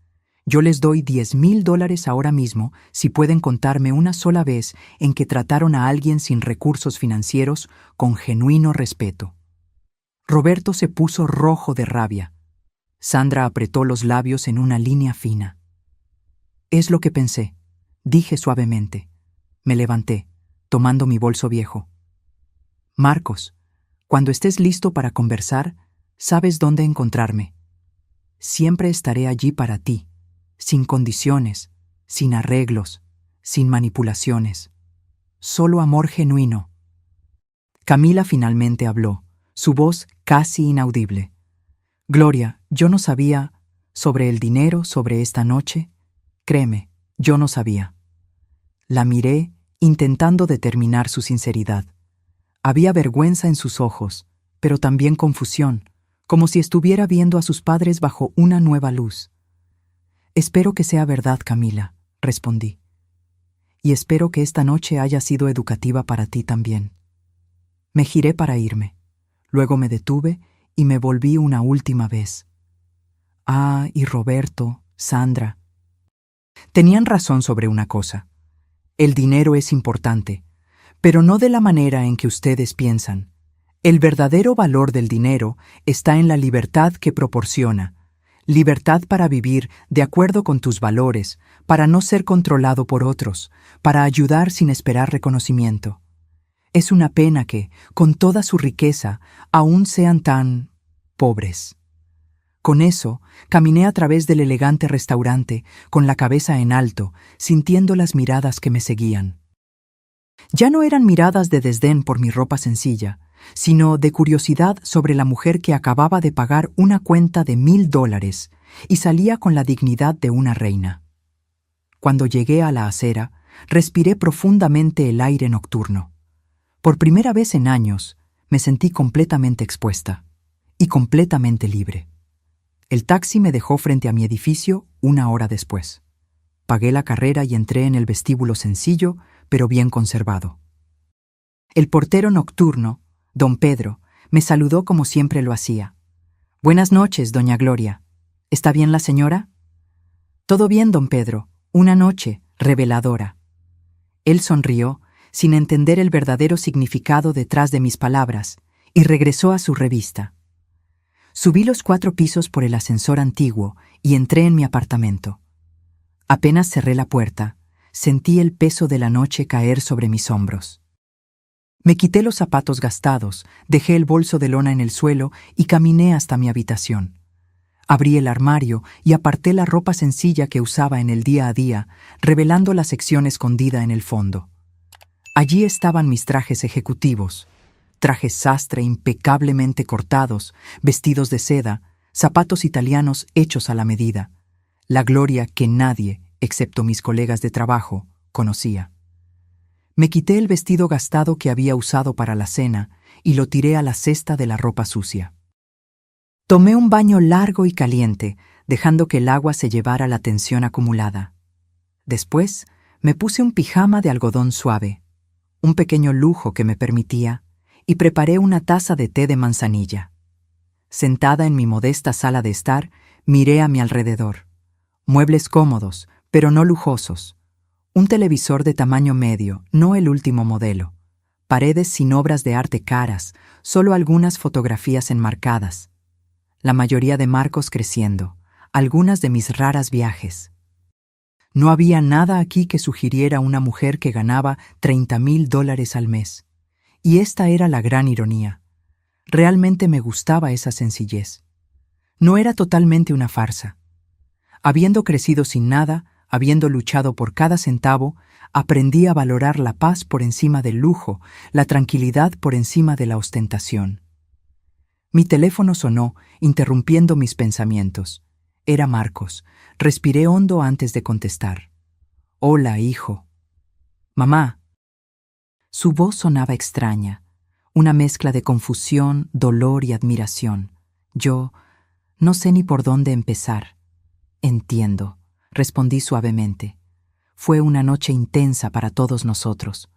Speaker 1: Yo les doy $10,000 ahora mismo si pueden contarme una sola vez en que trataron a alguien sin recursos financieros con genuino respeto. Roberto se puso rojo de rabia. Sandra apretó los labios en una línea fina. Es lo que pensé, dije suavemente. Me levanté, tomando mi bolso viejo. Marcos, cuando estés listo para conversar, sabes dónde encontrarme. siempre estaré allí para ti, sin condiciones, sin arreglos, sin manipulaciones. Solo amor genuino. Camila finalmente habló, su voz casi inaudible. Gloria, yo no sabía sobre el dinero, sobre esta noche. Créeme, yo no sabía. La miré, intentando determinar su sinceridad. Había vergüenza en sus ojos, pero también confusión, como si estuviera viendo a sus padres bajo una nueva luz. Espero que sea verdad, Camila, respondí. Y espero que esta noche haya sido educativa para ti también. Me giré para irme. Luego me detuve y me volví una última vez. Ah, y Roberto, Sandra. Tenían razón sobre una cosa. El dinero es importante, pero no de la manera en que ustedes piensan. El verdadero valor del dinero está en la libertad que proporciona. Libertad para vivir de acuerdo con tus valores, para no ser controlado por otros, para ayudar sin esperar reconocimiento. Es una pena que, con toda su riqueza, aún sean tan pobres. Con eso, caminé a través del elegante restaurante, con la cabeza en alto, sintiendo las miradas que me seguían. Ya no eran miradas de desdén por mi ropa sencilla, sino de curiosidad sobre la mujer que acababa de pagar una cuenta de $1000 y salía con la dignidad de una reina. Cuando llegué a la acera, respiré profundamente el aire nocturno. Por primera vez en años, me sentí completamente expuesta y completamente libre. El taxi me dejó frente a mi edificio 1 hora después. Pagué la carrera y entré en el vestíbulo sencillo, pero bien conservado. El portero nocturno, don Pedro, me saludó como siempre lo hacía. «Buenas noches, doña Gloria. ¿Está bien la señora?» «Todo bien, don Pedro. Una noche reveladora». Él sonrió, sin entender el verdadero significado detrás de mis palabras, y regresó a su revista. Subí los 4 pisos por el ascensor antiguo y entré en mi apartamento. Apenas cerré la puerta, sentí el peso de la noche caer sobre mis hombros. Me quité los zapatos gastados, dejé el bolso de lona en el suelo y caminé hasta mi habitación. Abrí el armario y aparté la ropa sencilla que usaba en el día a día, revelando la sección escondida en el fondo. Allí estaban mis trajes ejecutivos, trajes sastre impecablemente cortados, vestidos de seda, zapatos italianos hechos a la medida, la Gloria que nadie, excepto mis colegas de trabajo, conocía. Me quité el vestido gastado que había usado para la cena y lo tiré a la cesta de la ropa sucia. Tomé un baño largo y caliente, dejando que el agua se llevara la tensión acumulada. Después, me puse un pijama de algodón suave, un pequeño lujo que me permitía, y preparé una taza de té de manzanilla. Sentada en mi modesta sala de estar, miré a mi alrededor. Muebles cómodos, pero no lujosos. Un televisor de tamaño medio, no el último modelo. Paredes sin obras de arte caras, solo algunas fotografías enmarcadas. La mayoría de marcos creciendo, algunas de mis raras viajes. No había nada aquí que sugiriera una mujer que ganaba $30,000 al mes. Y esta era la gran ironía. Realmente me gustaba esa sencillez. No era totalmente una farsa. Habiendo crecido sin nada, habiendo luchado por cada centavo, aprendí a valorar la paz por encima del lujo, la tranquilidad por encima de la ostentación. Mi teléfono sonó, interrumpiendo mis pensamientos. Era Marcos. Respiré hondo antes de contestar. «Hola, hijo». «Mamá». Su voz sonaba extraña, una mezcla de confusión, dolor y admiración. Yo no sé ni por dónde empezar. «Entiendo», respondí suavemente. «Fue una noche intensa para todos nosotros».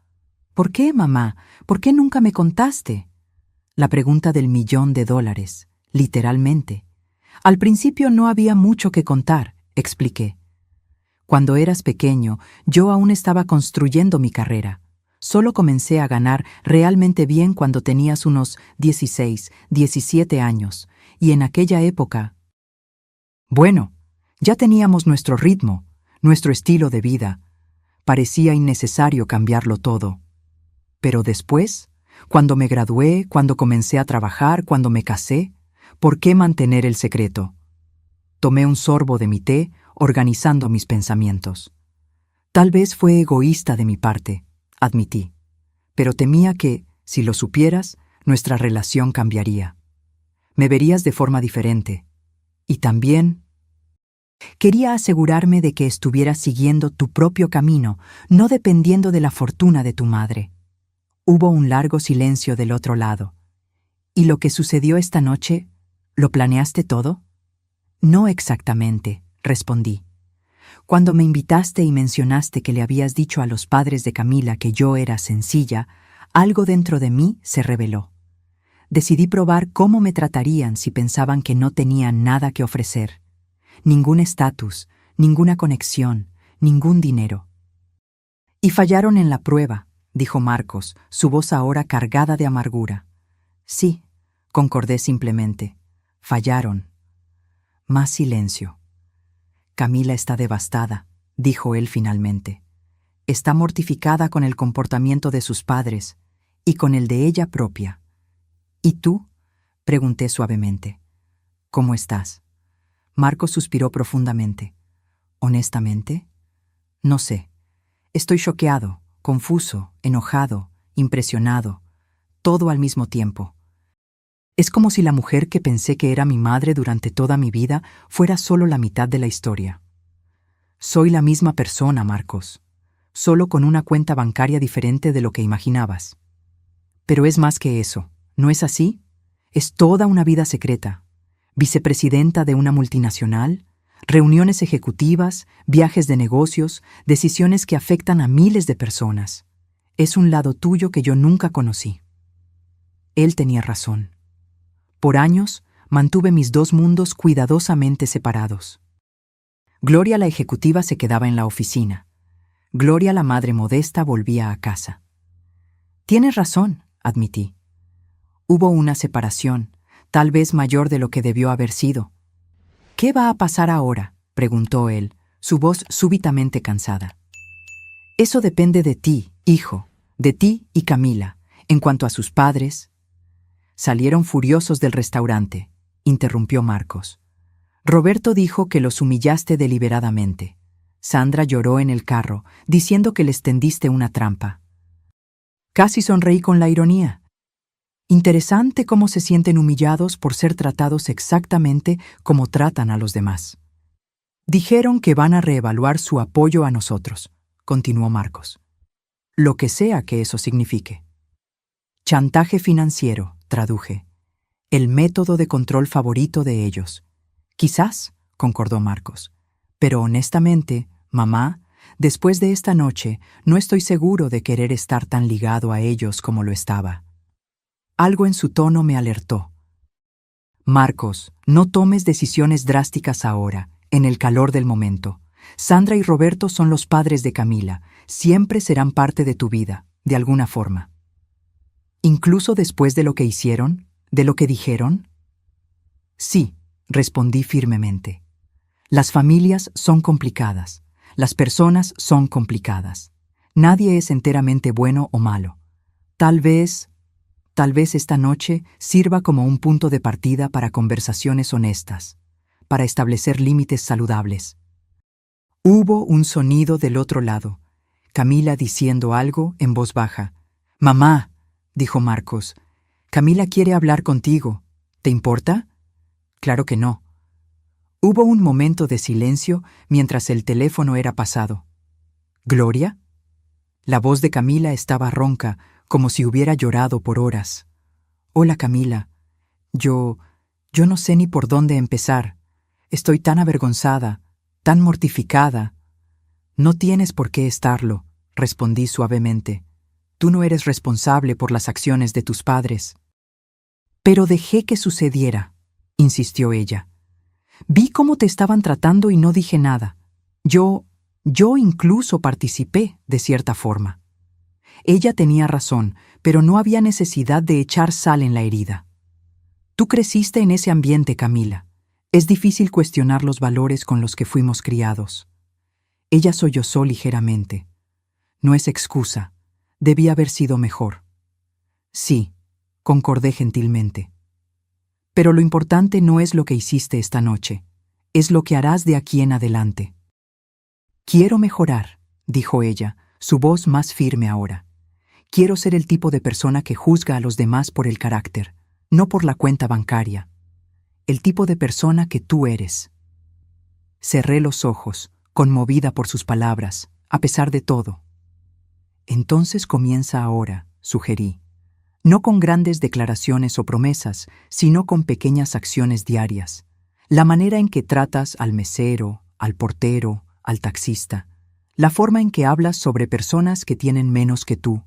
Speaker 1: «¿Por qué, mamá? ¿Por qué nunca me contaste?» La pregunta del $1,000,000, literalmente. «Al principio no había mucho que contar», expliqué. «Cuando eras pequeño, yo aún estaba construyendo mi carrera. Solo comencé a ganar realmente bien cuando tenías unos 16, 17 años, y en aquella época... Bueno, ya teníamos nuestro ritmo, nuestro estilo de vida. Parecía innecesario cambiarlo todo. Pero después, cuando me gradué, cuando comencé a trabajar, cuando me casé, ¿por qué mantener el secreto?» Tomé un sorbo de mi té, organizando mis pensamientos. Tal vez fue egoísta de mi parte, admití, pero temía que, si lo supieras, nuestra relación cambiaría. Me verías de forma diferente. Y también quería asegurarme de que estuvieras siguiendo tu propio camino, no dependiendo de la fortuna de tu madre. Hubo un largo silencio del otro lado. ¿Y lo que sucedió esta noche, lo planeaste todo? No exactamente, respondí. Cuando me invitaste y mencionaste que le habías dicho a los padres de Camila que yo era sencilla, algo dentro de mí se reveló. Decidí probar cómo me tratarían si pensaban que no tenía nada que ofrecer. Ningún estatus, ninguna conexión, ningún dinero. Y fallaron en la prueba, dijo Marcos, su voz ahora cargada de amargura. Sí, concordé simplemente. Fallaron. Más silencio. Camila está devastada, dijo él finalmente. Está mortificada con el comportamiento de sus padres y con el de ella propia. ¿Y tú? Pregunté suavemente. ¿Cómo estás? Marcos suspiró profundamente. ¿Honestamente? No sé. Estoy choqueado, confuso, enojado, impresionado, todo al mismo tiempo. Es como si la mujer que pensé que era mi madre durante toda mi vida fuera solo la mitad de la historia. Soy la misma persona, Marcos, solo con una cuenta bancaria diferente de lo que imaginabas. Pero es más que eso, ¿no es así? Es toda una vida secreta. Vicepresidenta de una multinacional, reuniones ejecutivas, viajes de negocios, decisiones que afectan a miles de personas. Es un lado tuyo que yo nunca conocí. Él tenía razón. Por años, mantuve mis dos mundos cuidadosamente separados. Gloria la ejecutiva se quedaba en la oficina. Gloria la madre modesta volvía a casa. Tienes razón, admití. Hubo una separación, tal vez mayor de lo que debió haber sido. ¿Qué va a pasar ahora?, preguntó él, su voz súbitamente cansada. Eso depende de ti, hijo, de ti y Camila. En cuanto a sus padres... Salieron furiosos del restaurante, interrumpió Marcos. Roberto dijo que los humillaste deliberadamente. Sandra lloró en el carro, diciendo que les tendiste una trampa. Casi sonreí con la ironía. Interesante cómo se sienten humillados por ser tratados exactamente como tratan a los demás. Dijeron que van a reevaluar su apoyo a nosotros, continuó Marcos. Lo que sea que eso signifique. Chantaje financiero, traduje. El método de control favorito de ellos. Quizás, concordó Marcos. Pero honestamente, mamá, después de esta noche, no estoy seguro de querer estar tan ligado a ellos como lo estaba. Algo en su tono me alertó. Marcos, no tomes decisiones drásticas ahora, en el calor del momento. Sandra y Roberto son los padres de Camila. Siempre serán parte de tu vida, de alguna forma. ¿Incluso después de lo que hicieron? ¿De lo que dijeron? Sí, respondí firmemente. Las familias son complicadas. Las personas son complicadas. Nadie es enteramente bueno o malo. Tal vez esta noche sirva como un punto de partida para conversaciones honestas, para establecer límites saludables. Hubo un sonido del otro lado, Camila diciendo algo en voz baja. «Mamá», dijo Marcos, «Camila quiere hablar contigo. ¿Te importa?» «Claro que no». Hubo un momento de silencio mientras el teléfono era pasado. «¿Gloria?» La voz de Camila estaba ronca, como si hubiera llorado por horas. «Hola, Camila. Yo no sé ni por dónde empezar. Estoy tan avergonzada, tan mortificada». «No tienes por qué estarlo», respondí suavemente. «Tú no eres responsable por las acciones de tus padres». «Pero dejé que sucediera», insistió ella. «Vi cómo te estaban tratando y no dije nada. Yo incluso participé, de cierta forma». Ella tenía razón, pero no había necesidad de echar sal en la herida. «Tú creciste en ese ambiente, Camila. Es difícil cuestionar los valores con los que fuimos criados». Ella sollozó ligeramente. «No es excusa. Debía haber sido mejor». «Sí», concordé gentilmente. «Pero lo importante no es lo que hiciste esta noche. Es lo que harás de aquí en adelante. Quiero mejorar, dijo ella, su voz más firme ahora. Quiero ser el tipo de persona que juzga a los demás por el carácter, no por la cuenta bancaria. El tipo de persona que tú eres. Cerré los ojos, conmovida por sus palabras, a pesar de todo. Entonces comienza ahora, sugerí. No con grandes declaraciones o promesas, sino con pequeñas acciones diarias. La manera en que tratas al mesero, al portero, al taxista. La forma en que hablas sobre personas que tienen menos que tú.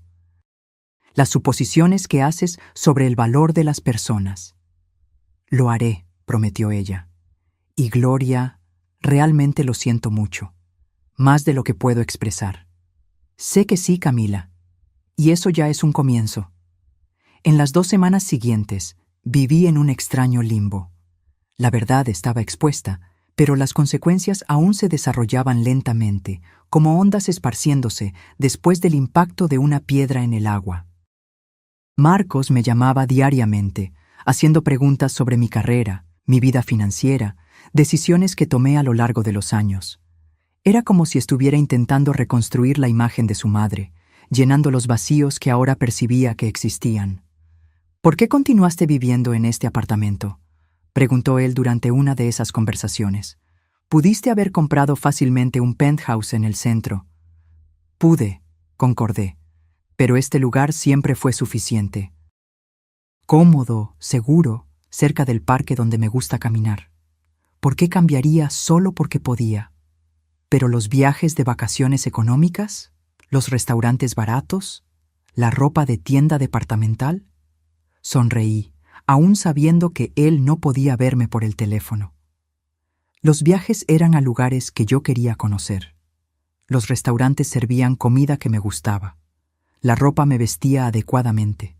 Speaker 1: Las suposiciones que haces sobre el valor de las personas. Lo haré, prometió ella. Y Gloria, realmente lo siento mucho. Más de lo que puedo expresar. Sé que sí, Camila. Y eso ya es un comienzo. En las 2 semanas siguientes, viví en un extraño limbo. La verdad estaba expuesta, pero las consecuencias aún se desarrollaban lentamente, como ondas esparciéndose después del impacto de una piedra en el agua. Marcos me llamaba diariamente, haciendo preguntas sobre mi carrera, mi vida financiera, decisiones que tomé a lo largo de los años. Era como si estuviera intentando reconstruir la imagen de su madre, llenando los vacíos que ahora percibía que existían. ¿Por qué continuaste viviendo en este apartamento?, preguntó él durante una de esas conversaciones. Pudiste haber comprado fácilmente un penthouse en el centro. Pude, concordé, pero este lugar siempre fue suficiente. Cómodo, seguro, cerca del parque donde me gusta caminar. ¿Por qué cambiaría solo porque podía? ¿Pero los viajes de vacaciones económicas? ¿Los restaurantes baratos? ¿La ropa de tienda departamental? Sonreí, aún sabiendo que él no podía verme por el teléfono. Los viajes eran a lugares que yo quería conocer. Los restaurantes servían comida que me gustaba. La ropa me vestía adecuadamente.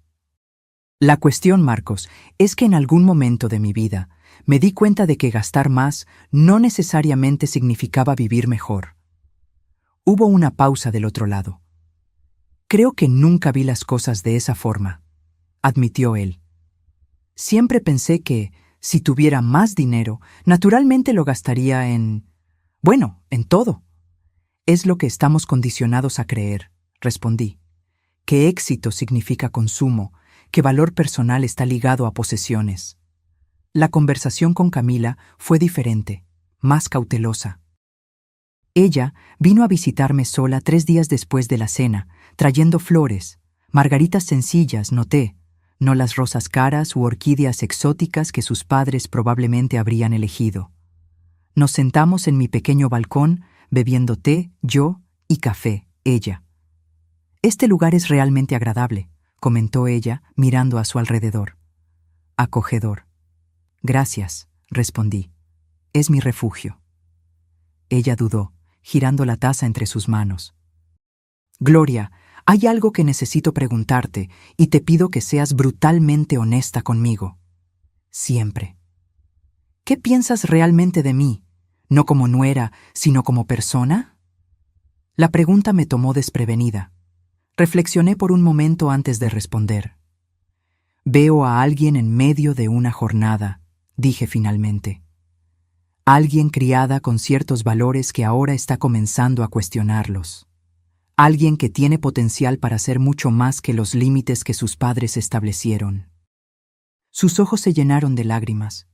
Speaker 1: La cuestión, Marcos, es que en algún momento de mi vida me di cuenta de que gastar más no necesariamente significaba vivir mejor. Hubo una pausa del otro lado. Creo que nunca vi las cosas de esa forma, admitió él. Siempre pensé que, si tuviera más dinero, naturalmente lo gastaría en todo. Es lo que estamos condicionados a creer, respondí. Que éxito significa consumo, que valor personal está ligado a posesiones. La conversación con Camila fue diferente, más cautelosa. Ella vino a visitarme sola 3 días después de la cena, trayendo flores, margaritas sencillas, noté, no las rosas caras u orquídeas exóticas que sus padres probablemente habrían elegido. Nos sentamos en mi pequeño balcón, bebiendo té, yo, y café, ella. Este lugar es realmente agradable, comentó ella, mirando a su alrededor. Acogedor. Gracias, respondí. Es mi refugio. Ella dudó, girando la taza entre sus manos. Gloria, hay algo que necesito preguntarte y te pido que seas brutalmente honesta conmigo. Siempre. ¿Qué piensas realmente de mí? No como nuera, sino como persona. La pregunta me tomó desprevenida. Reflexioné por un momento antes de responder. Veo a alguien en medio de una jornada, dije finalmente. Alguien criada con ciertos valores que ahora está comenzando a cuestionarlos. Alguien que tiene potencial para ser mucho más que los límites que sus padres establecieron. Sus ojos se llenaron de lágrimas.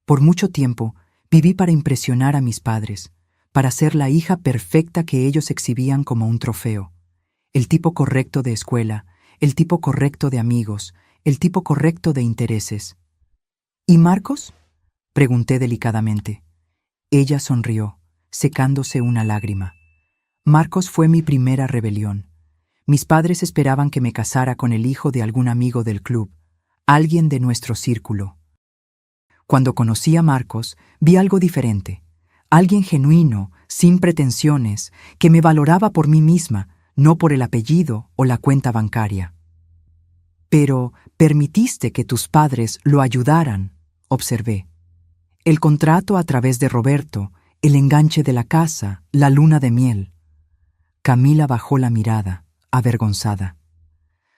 Speaker 1: Por mucho tiempo viví para impresionar a mis padres, para ser la hija perfecta que ellos exhibían como un trofeo. El tipo correcto de escuela, el tipo correcto de amigos, el tipo correcto de intereses. ¿Y Marcos?, pregunté delicadamente. Ella sonrió, secándose una lágrima. Marcos fue mi primera rebelión. Mis padres esperaban que me casara con el hijo de algún amigo del club, alguien de nuestro círculo. Cuando conocí a Marcos, vi algo diferente. Alguien genuino, sin pretensiones, que me valoraba por mí misma, no por el apellido o la cuenta bancaria. Pero permitiste que tus padres lo ayudaran, observé. El contrato a través de Roberto, el enganche de la casa, la luna de miel. Camila bajó la mirada, avergonzada.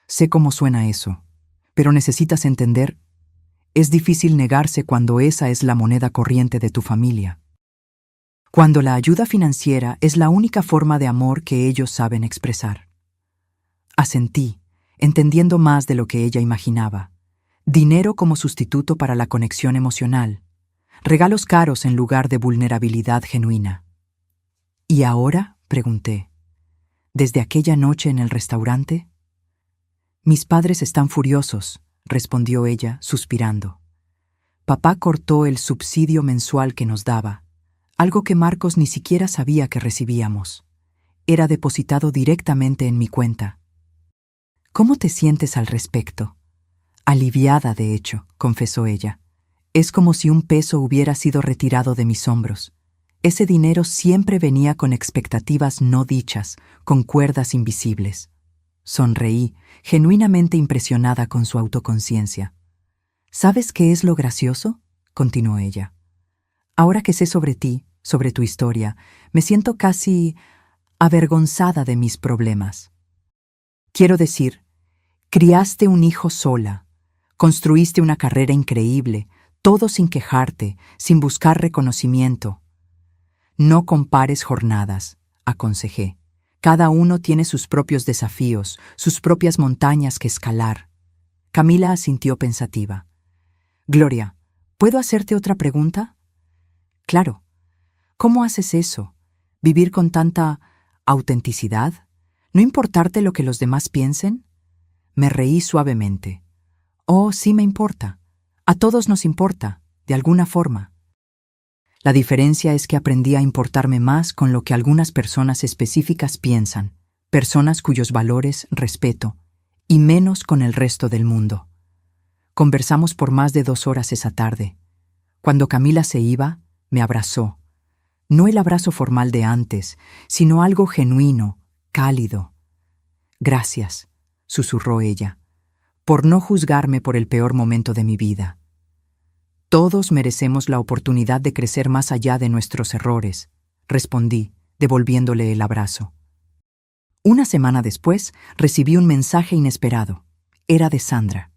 Speaker 1: Sé cómo suena eso, pero necesitas entender. Es difícil negarse cuando esa es la moneda corriente de tu familia. Cuando la ayuda financiera es la única forma de amor que ellos saben expresar. Asentí, entendiendo más de lo que ella imaginaba. Dinero como sustituto para la conexión emocional. Regalos caros en lugar de vulnerabilidad genuina. ¿Y ahora?, pregunté. ¿Desde aquella noche en el restaurante? Mis padres están furiosos, respondió ella, suspirando. Papá cortó el subsidio mensual que nos daba, algo que Marcos ni siquiera sabía que recibíamos. Era depositado directamente en mi cuenta. ¿Cómo te sientes al respecto? Aliviada, de hecho, confesó ella. Es como si un peso hubiera sido retirado de mis hombros. Ese dinero siempre venía con expectativas no dichas, con cuerdas invisibles. Sonreí, genuinamente impresionada con su autoconciencia. ¿Sabes qué es lo gracioso?, continuó ella. Ahora que sé sobre ti, sobre tu historia, me siento casi avergonzada de mis problemas. Quiero decir, criaste un hijo sola, construiste una carrera increíble, todo sin quejarte, sin buscar reconocimiento. No compares jornadas, aconsejé. Cada uno tiene sus propios desafíos, sus propias montañas que escalar. Camila asintió pensativa. Gloria, ¿puedo hacerte otra pregunta? Claro. ¿Cómo haces eso? ¿Vivir con tanta autenticidad? ¿No importarte lo que los demás piensen? Me reí suavemente. Oh, sí me importa. A todos nos importa, de alguna forma. La diferencia es que aprendí a importarme más con lo que algunas personas específicas piensan, personas cuyos valores respeto, y menos con el resto del mundo. Conversamos por más de 2 horas esa tarde. Cuando Camila se iba, me abrazó. No el abrazo formal de antes, sino algo genuino, cálido. Gracias, susurró ella, por no juzgarme por el peor momento de mi vida. Todos merecemos la oportunidad de crecer más allá de nuestros errores, respondí, devolviéndole el abrazo. Una semana después, recibí un mensaje inesperado. Era de Sandra.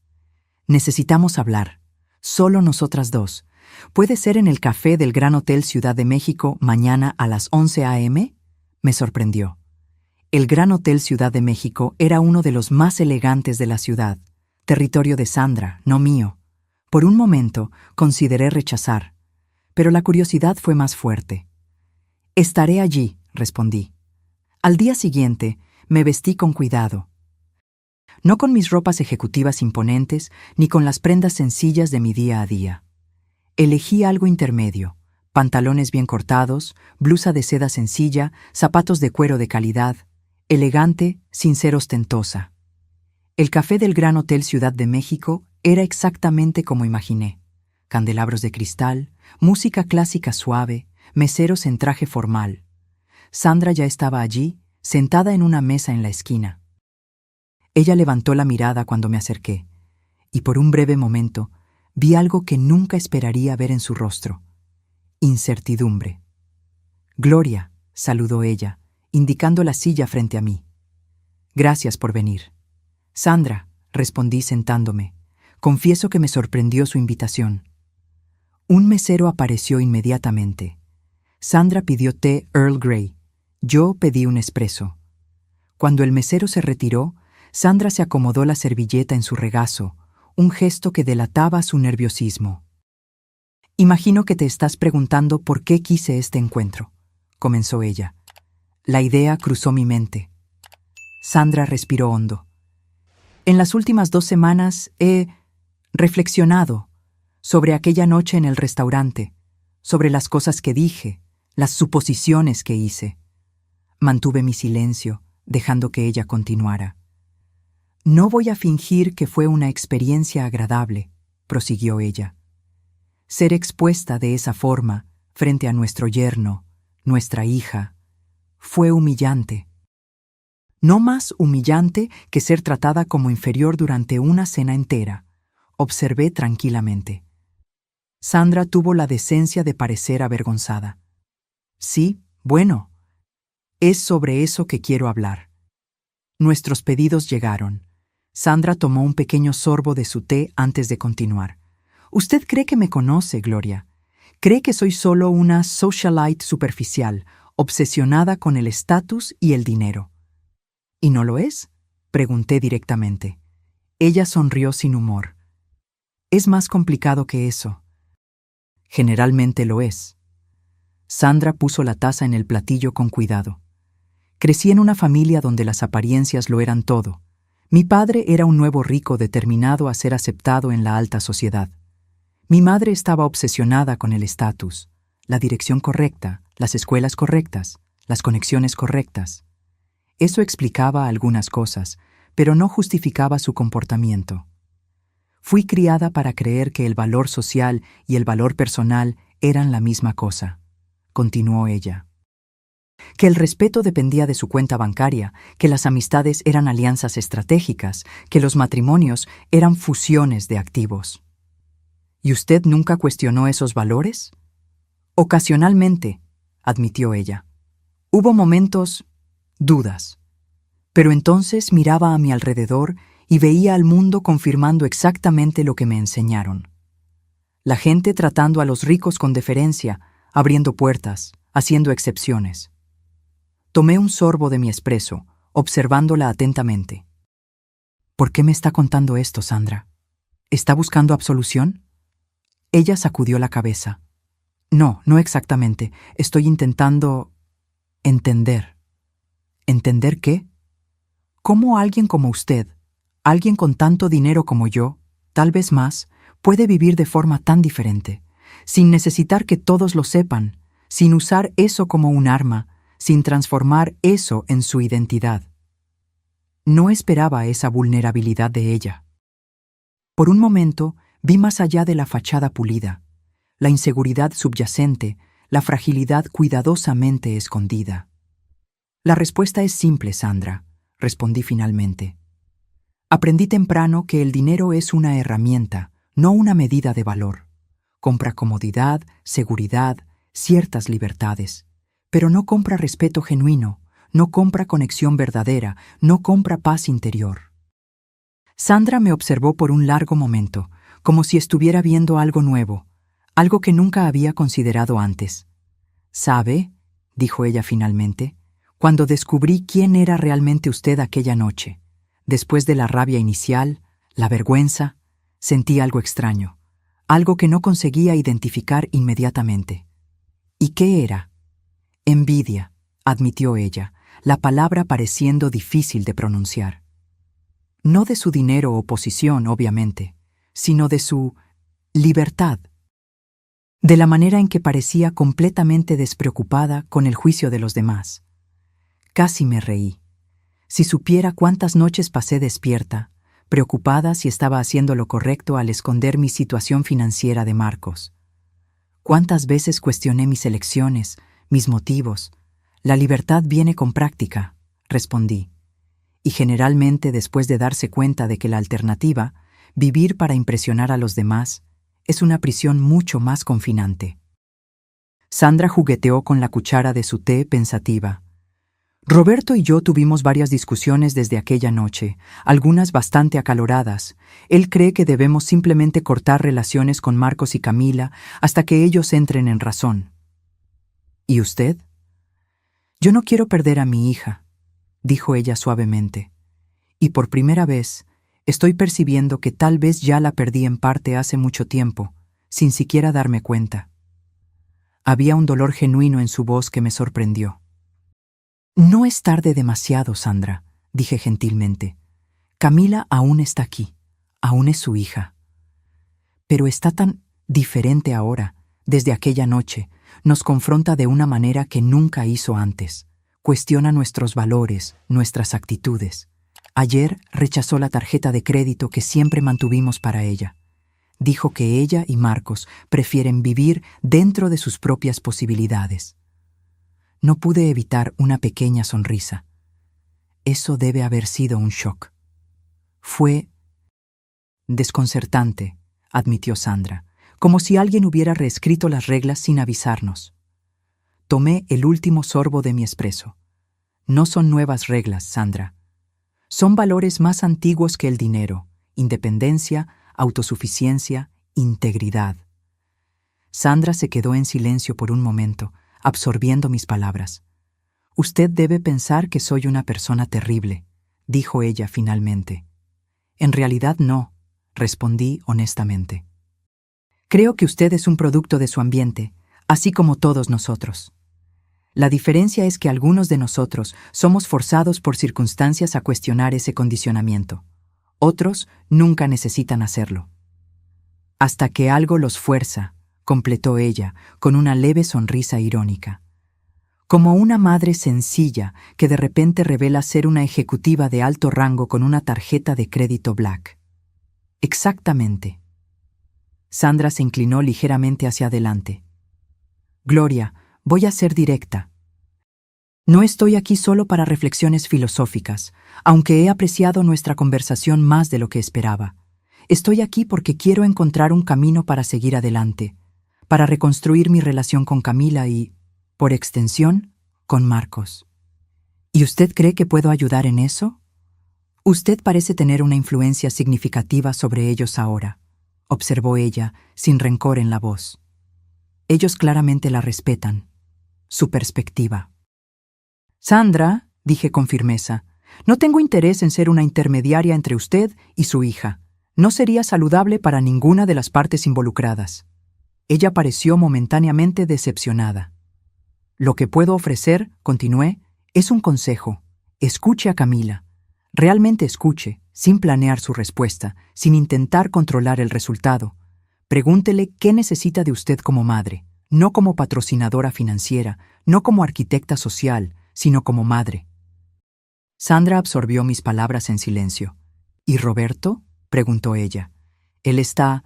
Speaker 1: Necesitamos hablar, solo nosotras dos. ¿Puede ser en el café del Gran Hotel Ciudad de México mañana a las 11 a.m.? Me sorprendió. El Gran Hotel Ciudad de México era uno de los más elegantes de la ciudad, territorio de Sandra, no mío. Por un momento consideré rechazar, pero la curiosidad fue más fuerte. Estaré allí, respondí. Al día siguiente, me vestí con cuidado. No con mis ropas ejecutivas imponentes, ni con las prendas sencillas de mi día a día. Elegí algo intermedio, pantalones bien cortados, blusa de seda sencilla, zapatos de cuero de calidad, elegante sin ser ostentosa. El café del Gran Hotel Ciudad de México era exactamente como imaginé. Candelabros de cristal, música clásica suave, meseros en traje formal. Sandra ya estaba allí, sentada en una mesa en la esquina. Ella levantó la mirada cuando me acerqué, y por un breve momento vi algo que nunca esperaría ver en su rostro. Incertidumbre. Gloria, saludó ella, indicando la silla frente a mí. Gracias por venir. Sandra, respondí sentándome. Confieso que me sorprendió su invitación. Un mesero apareció inmediatamente. Sandra pidió té Earl Grey. Yo pedí un espresso. Cuando el mesero se retiró, Sandra se acomodó la servilleta en su regazo, un gesto que delataba su nerviosismo. Imagino que te estás preguntando por qué quise este encuentro, comenzó ella. La idea cruzó mi mente. Sandra respiró hondo. En las últimas 2 semanas he reflexionado sobre aquella noche en el restaurante, sobre las cosas que dije, las suposiciones que hice. Mantuve mi silencio, dejando que ella continuara. No voy a fingir que fue una experiencia agradable, prosiguió ella. Ser expuesta de esa forma, frente a nuestro yerno, nuestra hija, fue humillante. No más humillante que ser tratada como inferior durante una cena entera, observé tranquilamente. Sandra tuvo la decencia de parecer avergonzada. Sí, bueno, es sobre eso que quiero hablar. Nuestros pedidos llegaron. Sandra tomó un pequeño sorbo de su té antes de continuar. Usted cree que me conoce, Gloria. Cree que soy solo una socialite superficial, obsesionada con el estatus y el dinero. ¿Y no lo es?, pregunté directamente. Ella sonrió sin humor. Es más complicado que eso. Generalmente lo es. Sandra puso la taza en el platillo con cuidado. Crecí en una familia donde las apariencias lo eran todo. Mi padre era un nuevo rico determinado a ser aceptado en la alta sociedad. Mi madre estaba obsesionada con el estatus, la dirección correcta, las escuelas correctas, las conexiones correctas. Eso explicaba algunas cosas, pero no justificaba su comportamiento. Fui criada para creer que el valor social y el valor personal eran la misma cosa, continuó ella. Que el respeto dependía de su cuenta bancaria, que las amistades eran alianzas estratégicas, que los matrimonios eran fusiones de activos. ¿Y usted nunca cuestionó esos valores? Ocasionalmente, admitió ella. Hubo momentos, dudas. Pero entonces miraba a mi alrededor y veía al mundo confirmando exactamente lo que me enseñaron. La gente tratando a los ricos con deferencia, abriendo puertas, haciendo excepciones. Tomé un sorbo de mi espresso, observándola atentamente. ¿Por qué me está contando esto, Sandra? ¿Está buscando absolución? Ella sacudió la cabeza. No, no exactamente. Estoy intentando entender. ¿Entender qué? ¿Cómo alguien como usted, alguien con tanto dinero como yo, tal vez más, puede vivir de forma tan diferente, sin necesitar que todos lo sepan, sin usar eso como un arma, sin transformar eso en su identidad? No esperaba esa vulnerabilidad de ella. Por un momento, vi más allá de la fachada pulida, la inseguridad subyacente, la fragilidad cuidadosamente escondida. La respuesta es simple, Sandra, respondí finalmente. Aprendí temprano que el dinero es una herramienta, no una medida de valor. Compra comodidad, seguridad, ciertas libertades, pero no compra respeto genuino, no compra conexión verdadera, no compra paz interior. Sandra me observó por un largo momento, como si estuviera viendo algo nuevo, algo que nunca había considerado antes. ¿Sabe?, dijo ella finalmente, cuando descubrí quién era realmente usted aquella noche, después de la rabia inicial, la vergüenza, sentí algo extraño, algo que no conseguía identificar inmediatamente. ¿Y qué era? Envidia, admitió ella, la palabra pareciendo difícil de pronunciar. No de su dinero o posición, obviamente, sino de su libertad, de la manera en que parecía completamente despreocupada con el juicio de los demás. Casi me reí. Si supiera cuántas noches pasé despierta, preocupada si estaba haciendo lo correcto al esconder mi situación financiera de Marcos. Cuántas veces cuestioné mis elecciones, mis motivos. La libertad viene con práctica, respondí. Y generalmente después de darse cuenta de que la alternativa, vivir para impresionar a los demás, es una prisión mucho más confinante. Sandra jugueteó con la cuchara de su té pensativa. Roberto y yo tuvimos varias discusiones desde aquella noche, algunas bastante acaloradas. Él cree que debemos simplemente cortar relaciones con Marcos y Camila hasta que ellos entren en razón. ¿Y usted? Yo no quiero perder a mi hija, dijo ella suavemente, y por primera vez estoy percibiendo que tal vez ya la perdí en parte hace mucho tiempo, sin siquiera darme cuenta. Había un dolor genuino en su voz que me sorprendió. No es tarde demasiado, Sandra, dije gentilmente. Camila aún está aquí, aún es su hija. Pero está tan diferente ahora, desde aquella noche, nos confronta de una manera que nunca hizo antes. Cuestiona nuestros valores, nuestras actitudes. Ayer rechazó la tarjeta de crédito que siempre mantuvimos para ella. Dijo que ella y Marcos prefieren vivir dentro de sus propias posibilidades. No pude evitar una pequeña sonrisa. Eso debe haber sido un shock. Fue desconcertante, admitió Sandra, como si alguien hubiera reescrito las reglas sin avisarnos. Tomé el último sorbo de mi espresso. No son nuevas reglas, Sandra. Son valores más antiguos que el dinero, independencia, autosuficiencia, integridad. Sandra se quedó en silencio por un momento, absorbiendo mis palabras. Usted debe pensar que soy una persona terrible, dijo ella finalmente. En realidad no, respondí honestamente. Creo que usted es un producto de su ambiente, así como todos nosotros. La diferencia es que algunos de nosotros somos forzados por circunstancias a cuestionar ese condicionamiento. Otros nunca necesitan hacerlo. Hasta que algo los fuerza, completó ella, con una leve sonrisa irónica. Como una madre sencilla que de repente revela ser una ejecutiva de alto rango con una tarjeta de crédito Black. Exactamente. Sandra se inclinó ligeramente hacia adelante. Gloria, voy a ser directa. No estoy aquí solo para reflexiones filosóficas, aunque he apreciado nuestra conversación más de lo que esperaba. Estoy aquí porque quiero encontrar un camino para seguir adelante, para reconstruir mi relación con Camila y, por extensión, con Marcos. ¿Y usted cree que puedo ayudar en eso? Usted parece tener una influencia significativa sobre ellos ahora, observó ella, sin rencor en la voz. Ellos claramente la respetan. Su perspectiva. Sandra, dije con firmeza, no tengo interés en ser una intermediaria entre usted y su hija. No sería saludable para ninguna de las partes involucradas. Ella pareció momentáneamente decepcionada. Lo que puedo ofrecer, continué, es un consejo. Escuche a Camila. Realmente escuche, sin planear su respuesta, sin intentar controlar el resultado. Pregúntele qué necesita de usted como madre, no como patrocinadora financiera, no como arquitecta social, sino como madre. Sandra absorbió mis palabras en silencio. ¿Y Roberto? Preguntó ella. Él está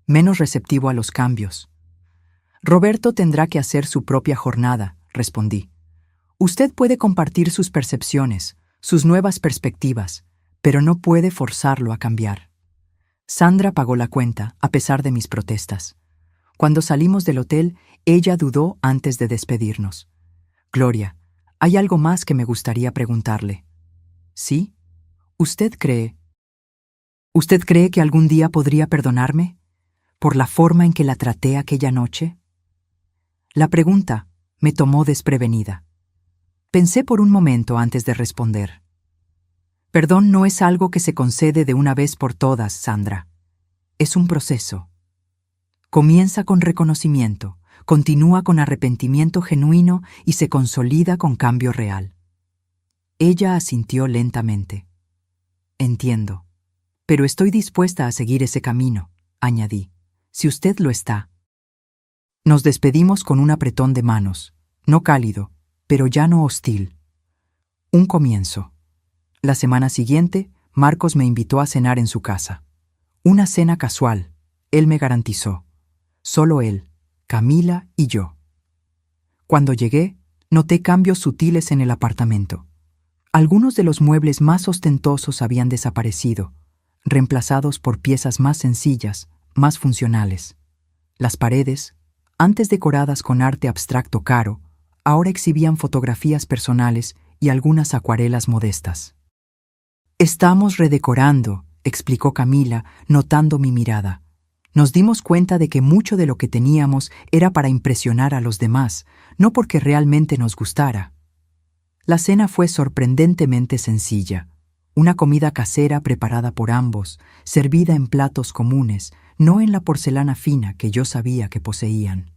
Speaker 1: menos receptivo a los cambios. Roberto tendrá que hacer su propia jornada, respondí. Usted puede compartir sus percepciones, sus nuevas perspectivas, pero no puede forzarlo a cambiar. Sandra pagó la cuenta, a pesar de mis protestas. Cuando salimos del hotel, ella dudó antes de despedirnos. Gloria, hay algo más que me gustaría preguntarle. ¿Sí? ¿Usted cree que algún día podría perdonarme por la forma en que la traté aquella noche? La pregunta me tomó desprevenida. Pensé por un momento antes de responder. Perdón no es algo que se concede de una vez por todas, Sandra. Es un proceso. Comienza con reconocimiento, continúa con arrepentimiento genuino y se consolida con cambio real. Ella asintió lentamente. Entiendo. Pero estoy dispuesta a seguir ese camino, añadí, si usted lo está. Nos despedimos con un apretón de manos, no cálido, pero ya no hostil. Un comienzo. La semana siguiente, Marcos me invitó a cenar en su casa. Una cena casual, él me garantizó. Solo él, Camila y yo. Cuando llegué, noté cambios sutiles en el apartamento. Algunos de los muebles más ostentosos habían desaparecido, reemplazados por piezas más sencillas, más funcionales. Las paredes, antes decoradas con arte abstracto caro, ahora exhibían fotografías personales y algunas acuarelas modestas. Estamos redecorando, explicó Camila, notando mi mirada. Nos dimos cuenta de que mucho de lo que teníamos era para impresionar a los demás, no porque realmente nos gustara. La cena fue sorprendentemente sencilla. Una comida casera preparada por ambos, servida en platos comunes, no en la porcelana fina que yo sabía que poseían.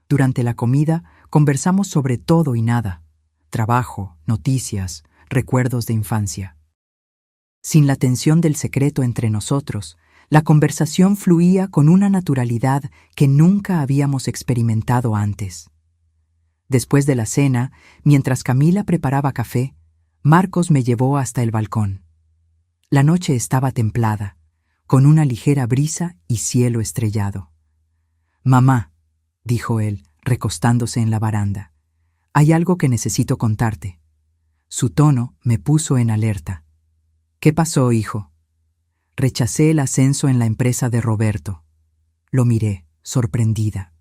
Speaker 1: Durante la comida conversamos sobre todo y nada: trabajo, noticias, recuerdos de infancia. Sin la tensión del secreto entre nosotros, la conversación fluía con una naturalidad que nunca habíamos experimentado antes. Después de la cena, mientras Camila preparaba café, Marcos me llevó hasta el balcón. La noche estaba templada, con una ligera brisa y cielo estrellado. «Mamá», dijo él, recostándose en la baranda, «hay algo que necesito contarte». Su tono me puso en alerta. «¿Qué pasó, hijo?» Rechacé el ascenso en la empresa de Roberto. Lo miré, sorprendida.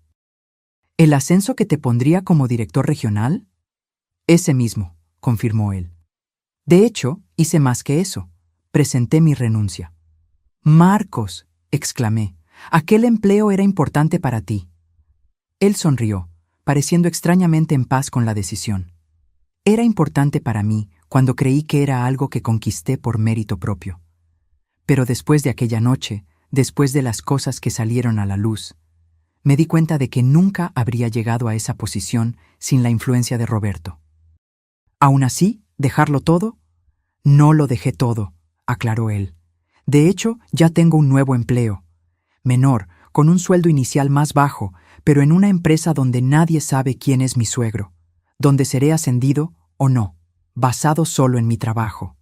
Speaker 1: «¿El ascenso que te pondría como director regional?» «Ese mismo», confirmó él. «De hecho, hice más que eso. Presenté mi renuncia». «Marcos», exclamé, Aquel empleo era importante para ti. Él sonrió, pareciendo extrañamente en paz con la decisión. Era importante para mí cuando creí que era algo que conquisté por mérito propio. Pero después de aquella noche, después de las cosas que salieron a la luz, me di cuenta de que nunca habría llegado a esa posición sin la influencia de Roberto. Aún así, ¿dejarlo todo? No lo dejé todo, aclaró él. De hecho, ya tengo un nuevo empleo. Menor, con un sueldo inicial más bajo, pero en una empresa donde nadie sabe quién es mi suegro, donde seré ascendido o no, basado solo en mi trabajo.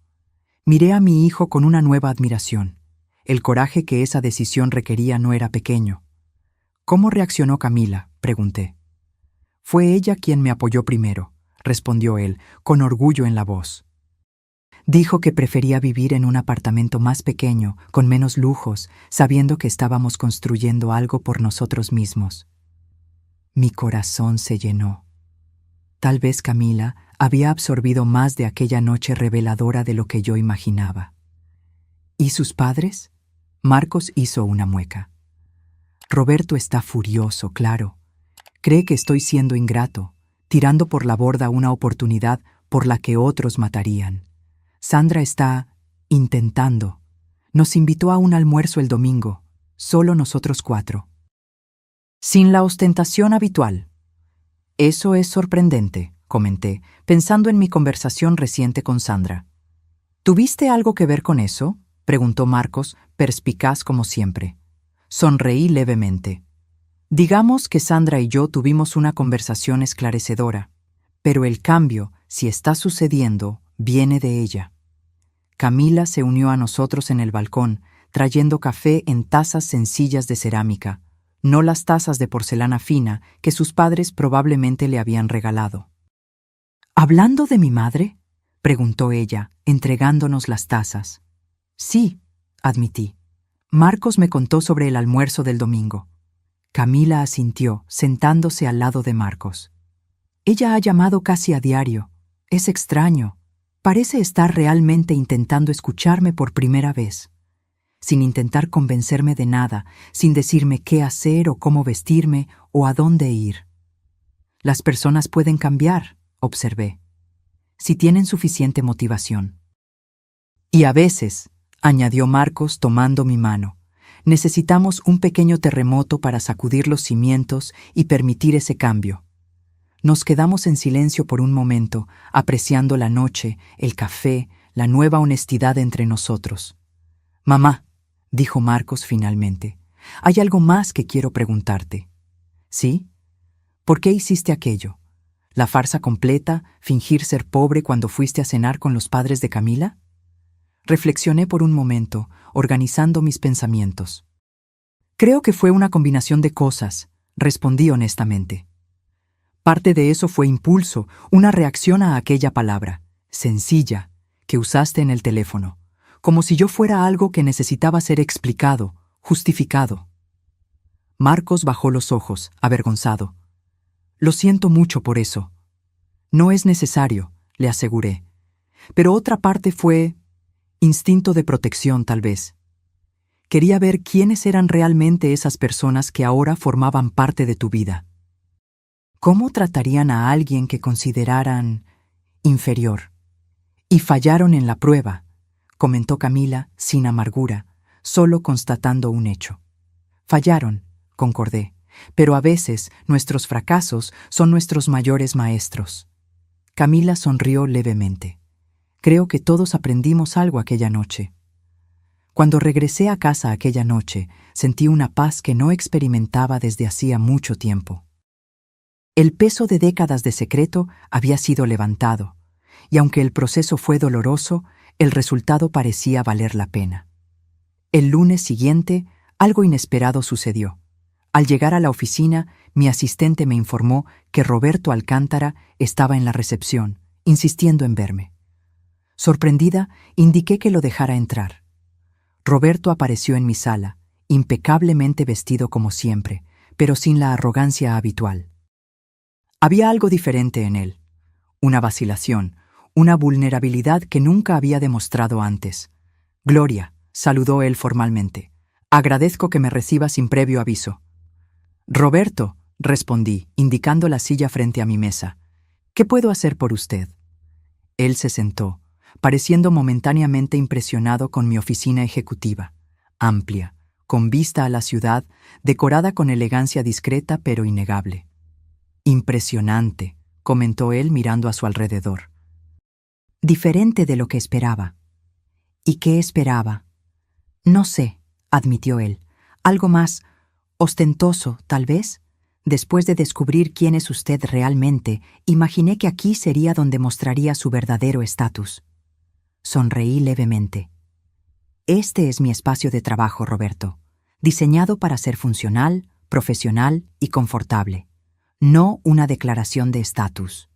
Speaker 1: Miré a mi hijo con una nueva admiración. El coraje que esa decisión requería no era pequeño. ¿Cómo reaccionó Camila?, pregunté. Fue ella quien me apoyó primero, respondió él, con orgullo en la voz. Dijo que prefería vivir en un apartamento más pequeño, con menos lujos, sabiendo que estábamos construyendo algo por nosotros mismos. Mi corazón se llenó. Tal vez Camila había absorbido más de aquella noche reveladora de lo que yo imaginaba. ¿Y sus padres? Marcos hizo una mueca. Roberto está furioso, claro. Cree que estoy siendo ingrato, tirando por la borda una oportunidad por la que otros matarían. Sandra está intentando. Nos invitó a un almuerzo el domingo, solo nosotros 4. Sin la ostentación habitual. Eso es sorprendente, comenté, pensando en mi conversación reciente con Sandra. ¿Tuviste algo que ver con eso?, preguntó Marcos, perspicaz como siempre. Sonreí levemente. Digamos que Sandra y yo tuvimos una conversación esclarecedora, pero el cambio, si está sucediendo, viene de ella. Camila se unió a nosotros en el balcón, trayendo café en tazas sencillas de cerámica, no las tazas de porcelana fina que sus padres probablemente le habían regalado. ¿Hablando de mi madre?, preguntó ella, entregándonos las tazas. Sí, admití. Marcos me contó sobre el almuerzo del domingo. Camila asintió, sentándose al lado de Marcos. Ella ha llamado casi a diario. Es extraño. Parece estar realmente intentando escucharme por primera vez. Sin intentar convencerme de nada, sin decirme qué hacer o cómo vestirme o a dónde ir. Las personas pueden cambiar, observé, si tienen suficiente motivación. Y a veces, añadió Marcos tomando mi mano, necesitamos un pequeño terremoto para sacudir los cimientos y permitir ese cambio. Nos quedamos en silencio por un momento, apreciando la noche, el café, la nueva honestidad entre nosotros. Mamá, dijo Marcos finalmente, hay algo más que quiero preguntarte. ¿Sí? ¿Por qué hiciste aquello? ¿La farsa completa, fingir ser pobre cuando fuiste a cenar con los padres de Camila? Reflexioné por un momento, organizando mis pensamientos. Creo que fue una combinación de cosas, respondí honestamente. Parte de eso fue impulso, una reacción a aquella palabra, sencilla, que usaste en el teléfono, como si yo fuera algo que necesitaba ser explicado, justificado. Marcos bajó los ojos, avergonzado. Lo siento mucho por eso. No es necesario, le aseguré. Pero otra parte fue instinto de protección, tal vez. Quería ver quiénes eran realmente esas personas que ahora formaban parte de tu vida. ¿Cómo tratarían a alguien que consideraran inferior? Y fallaron en la prueba, comentó Camila sin amargura, solo constatando un hecho. Fallaron, concordé, pero a veces nuestros fracasos son nuestros mayores maestros. Camila sonrió levemente. Creo que todos aprendimos algo aquella noche. Cuando regresé a casa aquella noche, sentí una paz que no experimentaba desde hacía mucho tiempo. El peso de décadas de secreto había sido levantado, y aunque el proceso fue doloroso, el resultado parecía valer la pena. El lunes siguiente, algo inesperado sucedió. Al llegar a la oficina, mi asistente me informó que Roberto Alcántara estaba en la recepción, insistiendo en verme. Sorprendida, indiqué que lo dejara entrar. Roberto apareció en mi sala, impecablemente vestido como siempre, pero sin la arrogancia habitual. Había algo diferente en él, una vacilación, una vulnerabilidad que nunca había demostrado antes. Gloria, saludó él formalmente. Agradezco que me reciba sin previo aviso. Roberto, respondí, indicando la silla frente a mi mesa. ¿Qué puedo hacer por usted? Él se sentó, pareciendo momentáneamente impresionado con mi oficina ejecutiva, amplia, con vista a la ciudad, decorada con elegancia discreta pero innegable. Impresionante, comentó él mirando a su alrededor. Diferente de lo que esperaba. ¿Y qué esperaba? No sé, admitió él. Algo más ostentoso, tal vez. Después de descubrir quién es usted realmente, imaginé que aquí sería donde mostraría su verdadero estatus. Sonreí levemente. Este es mi espacio de trabajo, Roberto, diseñado para ser funcional, profesional y confortable, no una declaración de estatus.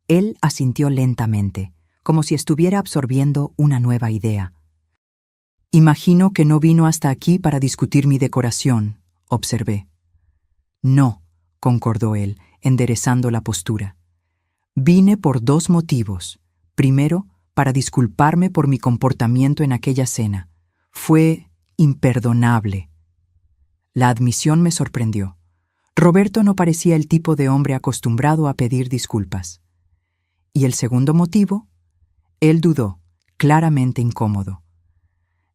Speaker 1: Él asintió lentamente, como si estuviera absorbiendo una nueva idea. Imagino que no vino hasta aquí para discutir mi decoración, observé. No, concordó él, enderezando la postura. Vine por 2 motivos. Primero, para disculparme por mi comportamiento en aquella cena. Fue imperdonable. La admisión me sorprendió. Roberto no parecía el tipo de hombre acostumbrado a pedir disculpas. ¿Y el segundo motivo? Él dudó, claramente incómodo.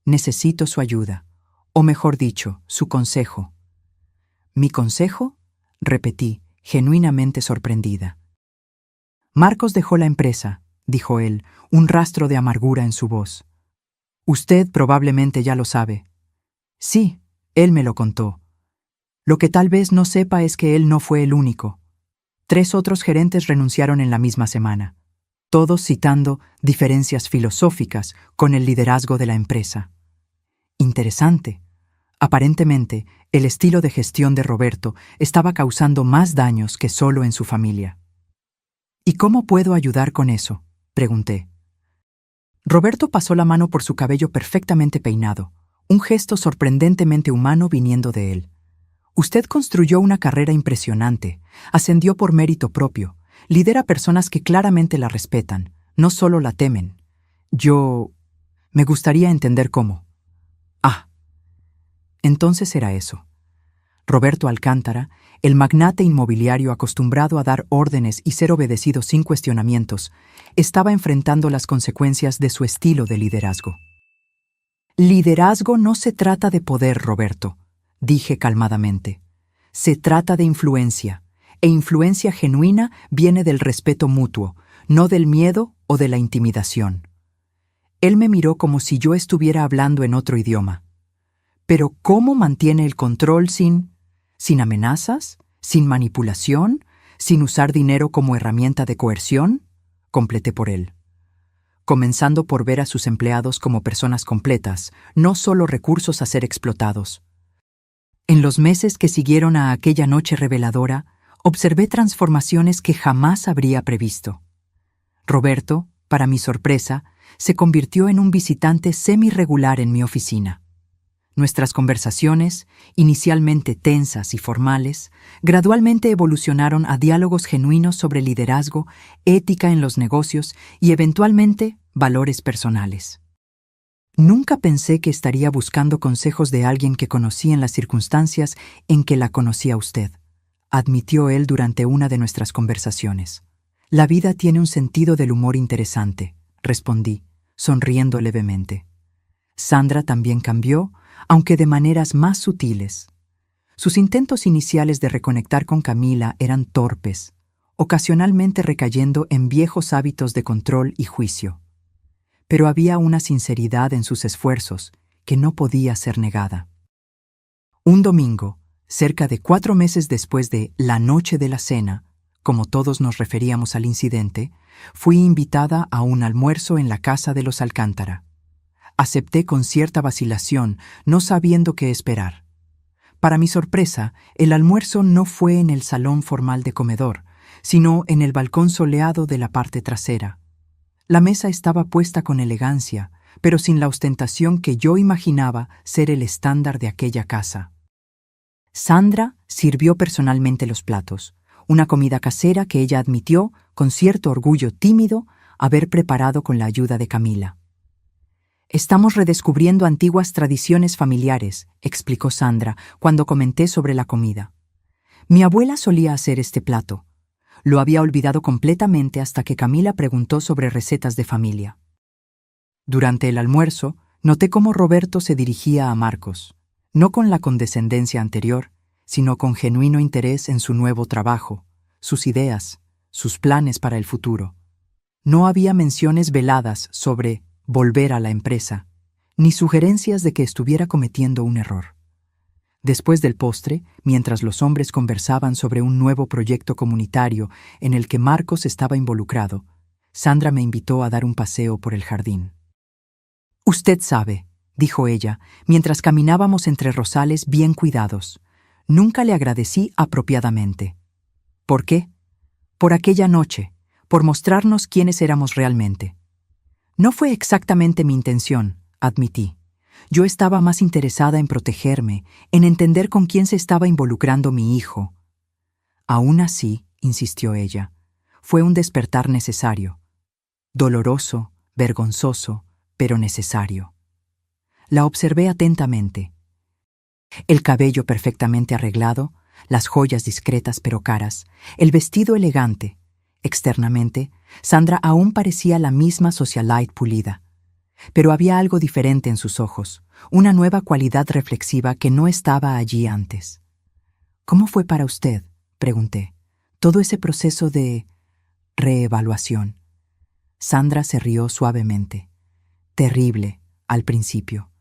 Speaker 1: Necesito su ayuda, o mejor dicho, su consejo. ¿Mi consejo? Repetí, genuinamente sorprendida. Marcos dejó la empresa, dijo él, un rastro de amargura en su voz. Usted probablemente ya lo sabe. Sí, él me lo contó. Lo que tal vez no sepa es que él no fue el único. 3 otros gerentes renunciaron en la misma semana, todos citando diferencias filosóficas con el liderazgo de la empresa. Interesante. Aparentemente, el estilo de gestión de Roberto estaba causando más daños que solo en su familia. ¿Y cómo puedo ayudar con eso?, pregunté. Roberto pasó la mano por su cabello perfectamente peinado, un gesto sorprendentemente humano viniendo de él. Usted construyó una carrera impresionante, ascendió por mérito propio, lidera personas que claramente la respetan, no solo la temen. Me gustaría entender cómo. Entonces era eso. Roberto Alcántara, el magnate inmobiliario acostumbrado a dar órdenes y ser obedecido sin cuestionamientos, estaba enfrentando las consecuencias de su estilo de liderazgo. Liderazgo no se trata de poder, Roberto, dije calmadamente. Se trata de influencia, e influencia genuina viene del respeto mutuo, no del miedo o de la intimidación. Él me miró como si yo estuviera hablando en otro idioma. Pero ¿cómo mantiene el control sin amenazas, sin manipulación, sin usar dinero como herramienta de coerción? Completé por él. Comenzando por ver a sus empleados como personas completas, no solo recursos a ser explotados. En los meses que siguieron a aquella noche reveladora, observé transformaciones que jamás habría previsto. Roberto, para mi sorpresa, se convirtió en un visitante semi-regular en mi oficina. Nuestras conversaciones, inicialmente tensas y formales, gradualmente evolucionaron a diálogos genuinos sobre liderazgo, ética en los negocios y, eventualmente, valores personales. Nunca pensé que estaría buscando consejos de alguien que conocí en las circunstancias en que la conocí a usted, admitió él durante una de nuestras conversaciones. La vida tiene un sentido del humor interesante, respondí, sonriendo levemente. Sandra también cambió, aunque de maneras más sutiles. Sus intentos iniciales de reconectar con Camila eran torpes, ocasionalmente recayendo en viejos hábitos de control y juicio. Pero había una sinceridad en sus esfuerzos que no podía ser negada. Un domingo, cerca de 4 meses después de la noche de la cena, como todos nos referíamos al incidente, fui invitada a un almuerzo en la casa de los Alcántara. Acepté con cierta vacilación, no sabiendo qué esperar. Para mi sorpresa, el almuerzo no fue en el salón formal de comedor, sino en el balcón soleado de la parte trasera. La mesa estaba puesta con elegancia, pero sin la ostentación que yo imaginaba ser el estándar de aquella casa. Sandra sirvió personalmente los platos, una comida casera que ella admitió, con cierto orgullo tímido, haber preparado con la ayuda de Camila. Estamos redescubriendo antiguas tradiciones familiares, explicó Sandra cuando comenté sobre la comida. Mi abuela solía hacer este plato. Lo había olvidado completamente hasta que Camila preguntó sobre recetas de familia. Durante el almuerzo, noté cómo Roberto se dirigía a Marcos, no con la condescendencia anterior, sino con genuino interés en su nuevo trabajo, sus ideas, sus planes para el futuro. No había menciones veladas sobre volver a la empresa, ni sugerencias de que estuviera cometiendo un error. Después del postre, mientras los hombres conversaban sobre un nuevo proyecto comunitario en el que Marcos estaba involucrado, Sandra me invitó a dar un paseo por el jardín. «Usted sabe», dijo ella, mientras caminábamos entre rosales bien cuidados. «Nunca le agradecí apropiadamente». «¿Por qué?» «Por aquella noche, por mostrarnos quiénes éramos realmente». «No fue exactamente mi intención», admití. Yo estaba más interesada en protegerme, en entender con quién se estaba involucrando mi hijo. Aún así, insistió ella, fue un despertar necesario. Doloroso, vergonzoso, pero necesario. La observé atentamente. El cabello perfectamente arreglado, las joyas discretas pero caras, el vestido elegante. Externamente, Sandra aún parecía la misma socialite pulida. Pero había algo diferente en sus ojos, una nueva cualidad reflexiva que no estaba allí antes. «¿Cómo fue para usted?», pregunté, «todo ese proceso de reevaluación». Sandra se rió suavemente. «Terrible, al principio.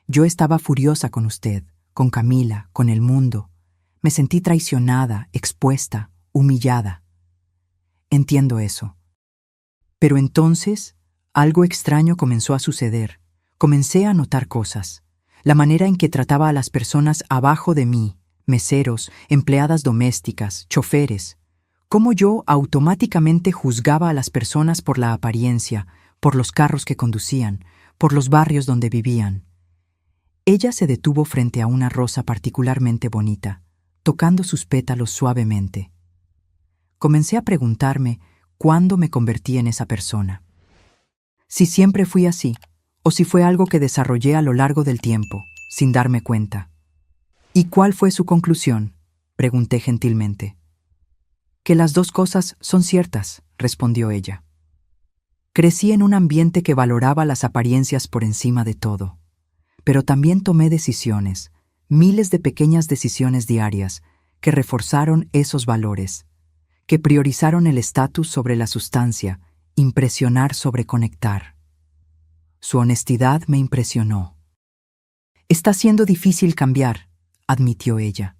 Speaker 1: Yo estaba furiosa con usted, con Camila, con el mundo. Me sentí traicionada, expuesta, humillada. Entiendo eso. Pero entonces algo extraño comenzó a suceder. Comencé a notar cosas. La manera en que trataba a las personas abajo de mí, meseros, empleadas domésticas, choferes. Cómo yo automáticamente juzgaba a las personas por la apariencia, por los carros que conducían, por los barrios donde vivían. Ella se detuvo frente a una rosa particularmente bonita, tocando sus pétalos suavemente. Comencé a preguntarme cuándo me convertí en esa persona. Si siempre fui así, o si fue algo que desarrollé a lo largo del tiempo, sin darme cuenta. «¿Y cuál fue su conclusión?», pregunté gentilmente. «Que las dos cosas son ciertas», respondió ella. Crecí en un ambiente que valoraba las apariencias por encima de todo. Pero también tomé decisiones, miles de pequeñas decisiones diarias, que reforzaron esos valores, que priorizaron el estatus sobre la sustancia, impresionar sobre conectar. Su honestidad me impresionó. «Está siendo difícil cambiar», admitió ella.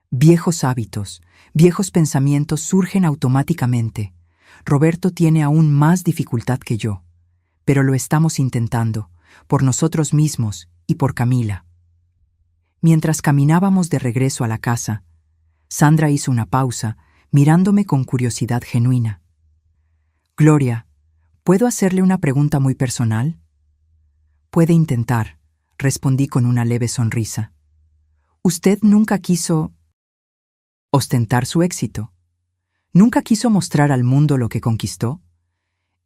Speaker 1: «Viejos hábitos, viejos pensamientos surgen automáticamente. Roberto tiene aún más dificultad que yo, pero lo estamos intentando, por nosotros mismos y por Camila». Mientras caminábamos de regreso a la casa, Sandra hizo una pausa, mirándome con curiosidad genuina. «Gloria, ¿puedo hacerle una pregunta muy personal?» «Puede intentar», respondí con una leve sonrisa. «¿Usted nunca quiso ostentar su éxito? ¿Nunca quiso mostrar al mundo lo que conquistó?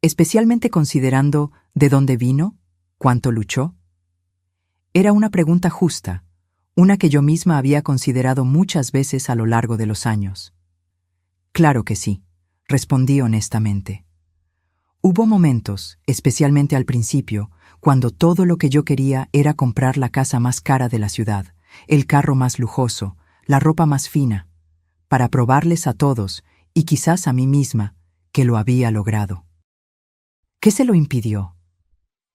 Speaker 1: Especialmente considerando de dónde vino, cuánto luchó». Era una pregunta justa, una que yo misma había considerado muchas veces a lo largo de los años. «Claro que sí», respondí honestamente. Hubo momentos, especialmente al principio, cuando todo lo que yo quería era comprar la casa más cara de la ciudad, el carro más lujoso, la ropa más fina, para probarles a todos, y quizás a mí misma, que lo había logrado. ¿Qué se lo impidió?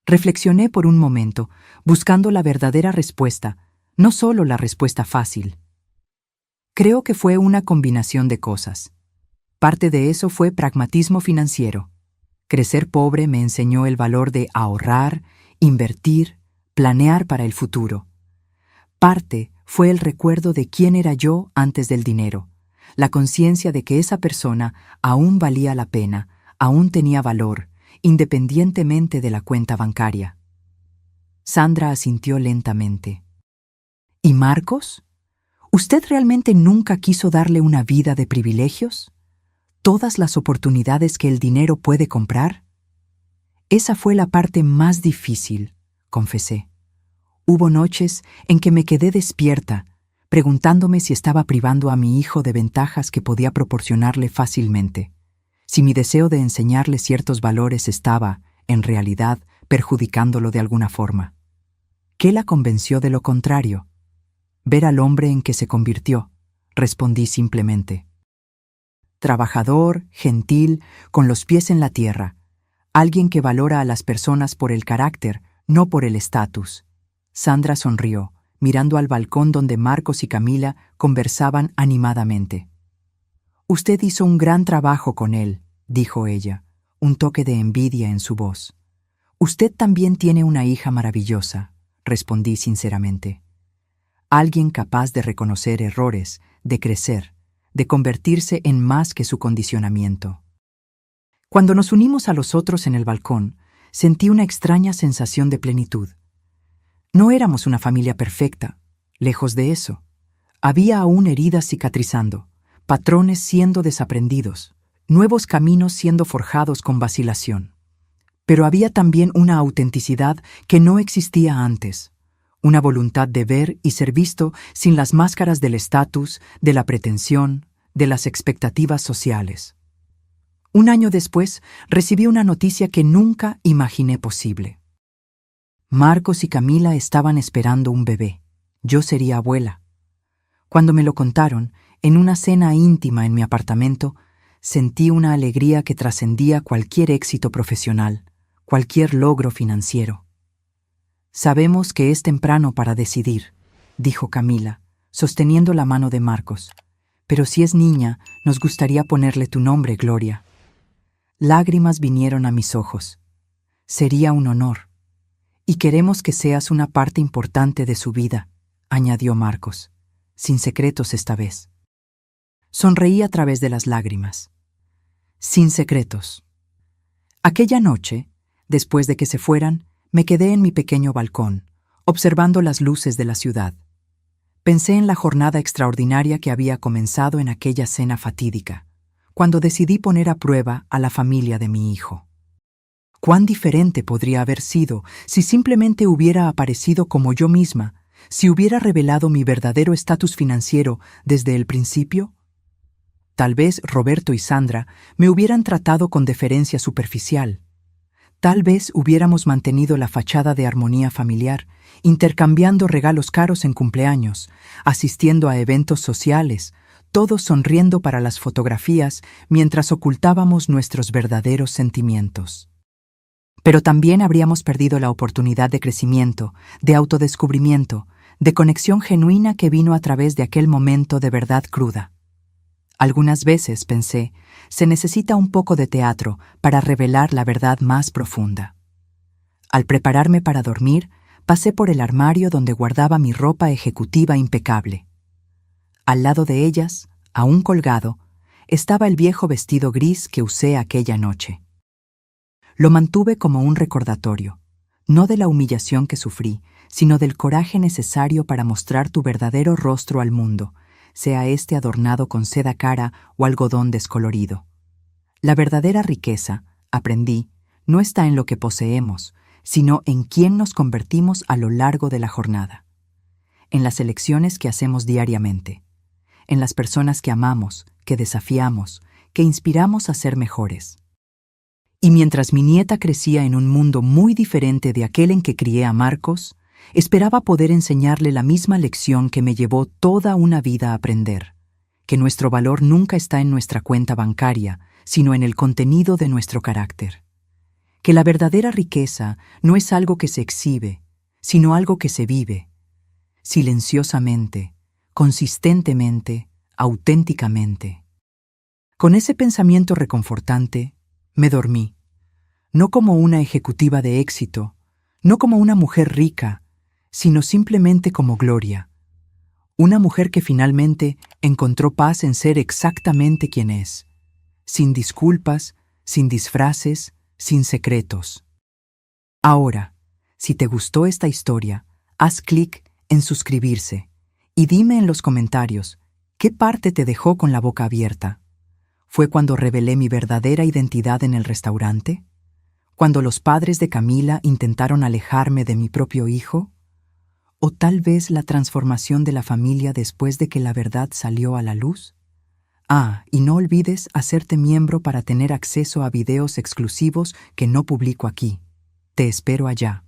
Speaker 1: Reflexioné por un momento, buscando la verdadera respuesta, no solo la respuesta fácil. Creo que fue una combinación de cosas. Parte de eso fue pragmatismo financiero. Crecer pobre me enseñó el valor de ahorrar, invertir, planear para el futuro. Parte fue el recuerdo de quién era yo antes del dinero, la conciencia de que esa persona aún valía la pena, aún tenía valor, independientemente de la cuenta bancaria. Sandra asintió lentamente. ¿Y Marcos? ¿Usted realmente nunca quiso darle una vida de privilegios? ¿Todas las oportunidades que el dinero puede comprar? Esa fue la parte más difícil, confesé. Hubo noches en que me quedé despierta, preguntándome si estaba privando a mi hijo de ventajas que podía proporcionarle fácilmente, si mi deseo de enseñarle ciertos valores estaba, en realidad, perjudicándolo de alguna forma. ¿Qué la convenció de lo contrario? Ver al hombre en que se convirtió, respondí simplemente. Trabajador, gentil, con los pies en la tierra, alguien que valora a las personas por el carácter, no por el estatus. Sandra sonrió, mirando al balcón donde Marcos y Camila conversaban animadamente. «Usted hizo un gran trabajo con él», dijo ella, un toque de envidia en su voz. «Usted también tiene una hija maravillosa», respondí sinceramente. Alguien capaz de reconocer errores, de crecer, de convertirse en más que su condicionamiento. Cuando nos unimos a los otros en el balcón, sentí una extraña sensación de plenitud. No éramos una familia perfecta, lejos de eso. Había aún heridas cicatrizando, patrones siendo desaprendidos, nuevos caminos siendo forjados con vacilación. Pero había también una autenticidad que no existía antes, una voluntad de ver y ser visto sin las máscaras del estatus, de la pretensión, de las expectativas sociales. Un año después, recibí una noticia que nunca imaginé posible. Marcos y Camila estaban esperando un bebé. Yo sería abuela. Cuando me lo contaron, en una cena íntima en mi apartamento, sentí una alegría que trascendía cualquier éxito profesional, cualquier logro financiero. «Sabemos que es temprano para decidir», dijo Camila, sosteniendo la mano de Marcos. «Pero si es niña, nos gustaría ponerle tu nombre, Gloria». Lágrimas vinieron a mis ojos. «Sería un honor. Y queremos que seas una parte importante de su vida», añadió Marcos, sin secretos esta vez. Sonreí a través de las lágrimas. Sin secretos. Aquella noche, después de que se fueran, me quedé en mi pequeño balcón, observando las luces de la ciudad. Pensé en la jornada extraordinaria que había comenzado en aquella cena fatídica, cuando decidí poner a prueba a la familia de mi hijo. ¿Cuán diferente podría haber sido si simplemente hubiera aparecido como yo misma, si hubiera revelado mi verdadero estatus financiero desde el principio? Tal vez Roberto y Sandra me hubieran tratado con deferencia superficial. Tal vez hubiéramos mantenido la fachada de armonía familiar, intercambiando regalos caros en cumpleaños, asistiendo a eventos sociales, todos sonriendo para las fotografías mientras ocultábamos nuestros verdaderos sentimientos. Pero también habríamos perdido la oportunidad de crecimiento, de autodescubrimiento, de conexión genuina que vino a través de aquel momento de verdad cruda. Algunas veces, pensé, se necesita un poco de teatro para revelar la verdad más profunda. Al prepararme para dormir, pasé por el armario donde guardaba mi ropa ejecutiva impecable. Al lado de ellas, aún colgado, estaba el viejo vestido gris que usé aquella noche. Lo mantuve como un recordatorio, no de la humillación que sufrí, sino del coraje necesario para mostrar tu verdadero rostro al mundo, sea este adornado con seda cara o algodón descolorido. La verdadera riqueza, aprendí, no está en lo que poseemos, sino en quién nos convertimos a lo largo de la jornada, en las elecciones que hacemos diariamente, en las personas que amamos, que desafiamos, que inspiramos a ser mejores. Y mientras mi nieta crecía en un mundo muy diferente de aquel en que crié a Marcos, esperaba poder enseñarle la misma lección que me llevó toda una vida a aprender, que nuestro valor nunca está en nuestra cuenta bancaria, sino en el contenido de nuestro carácter. Que la verdadera riqueza no es algo que se exhibe, sino algo que se vive, silenciosamente, consistentemente, auténticamente. Con ese pensamiento reconfortante, me dormí, no como una ejecutiva de éxito, no como una mujer rica, sino simplemente como Gloria, una mujer que finalmente encontró paz en ser exactamente quien es, sin disculpas, sin disfraces, sin secretos. Ahora, si te gustó esta historia, haz clic en suscribirse y dime en los comentarios qué parte te dejó con la boca abierta. ¿Fue cuando revelé mi verdadera identidad en el restaurante? ¿Cuando los padres de Camila intentaron alejarme de mi propio hijo? ¿O tal vez la transformación de la familia después de que la verdad salió a la luz? Ah, y no olvides hacerte miembro para tener acceso a videos exclusivos que no publico aquí. Te espero allá.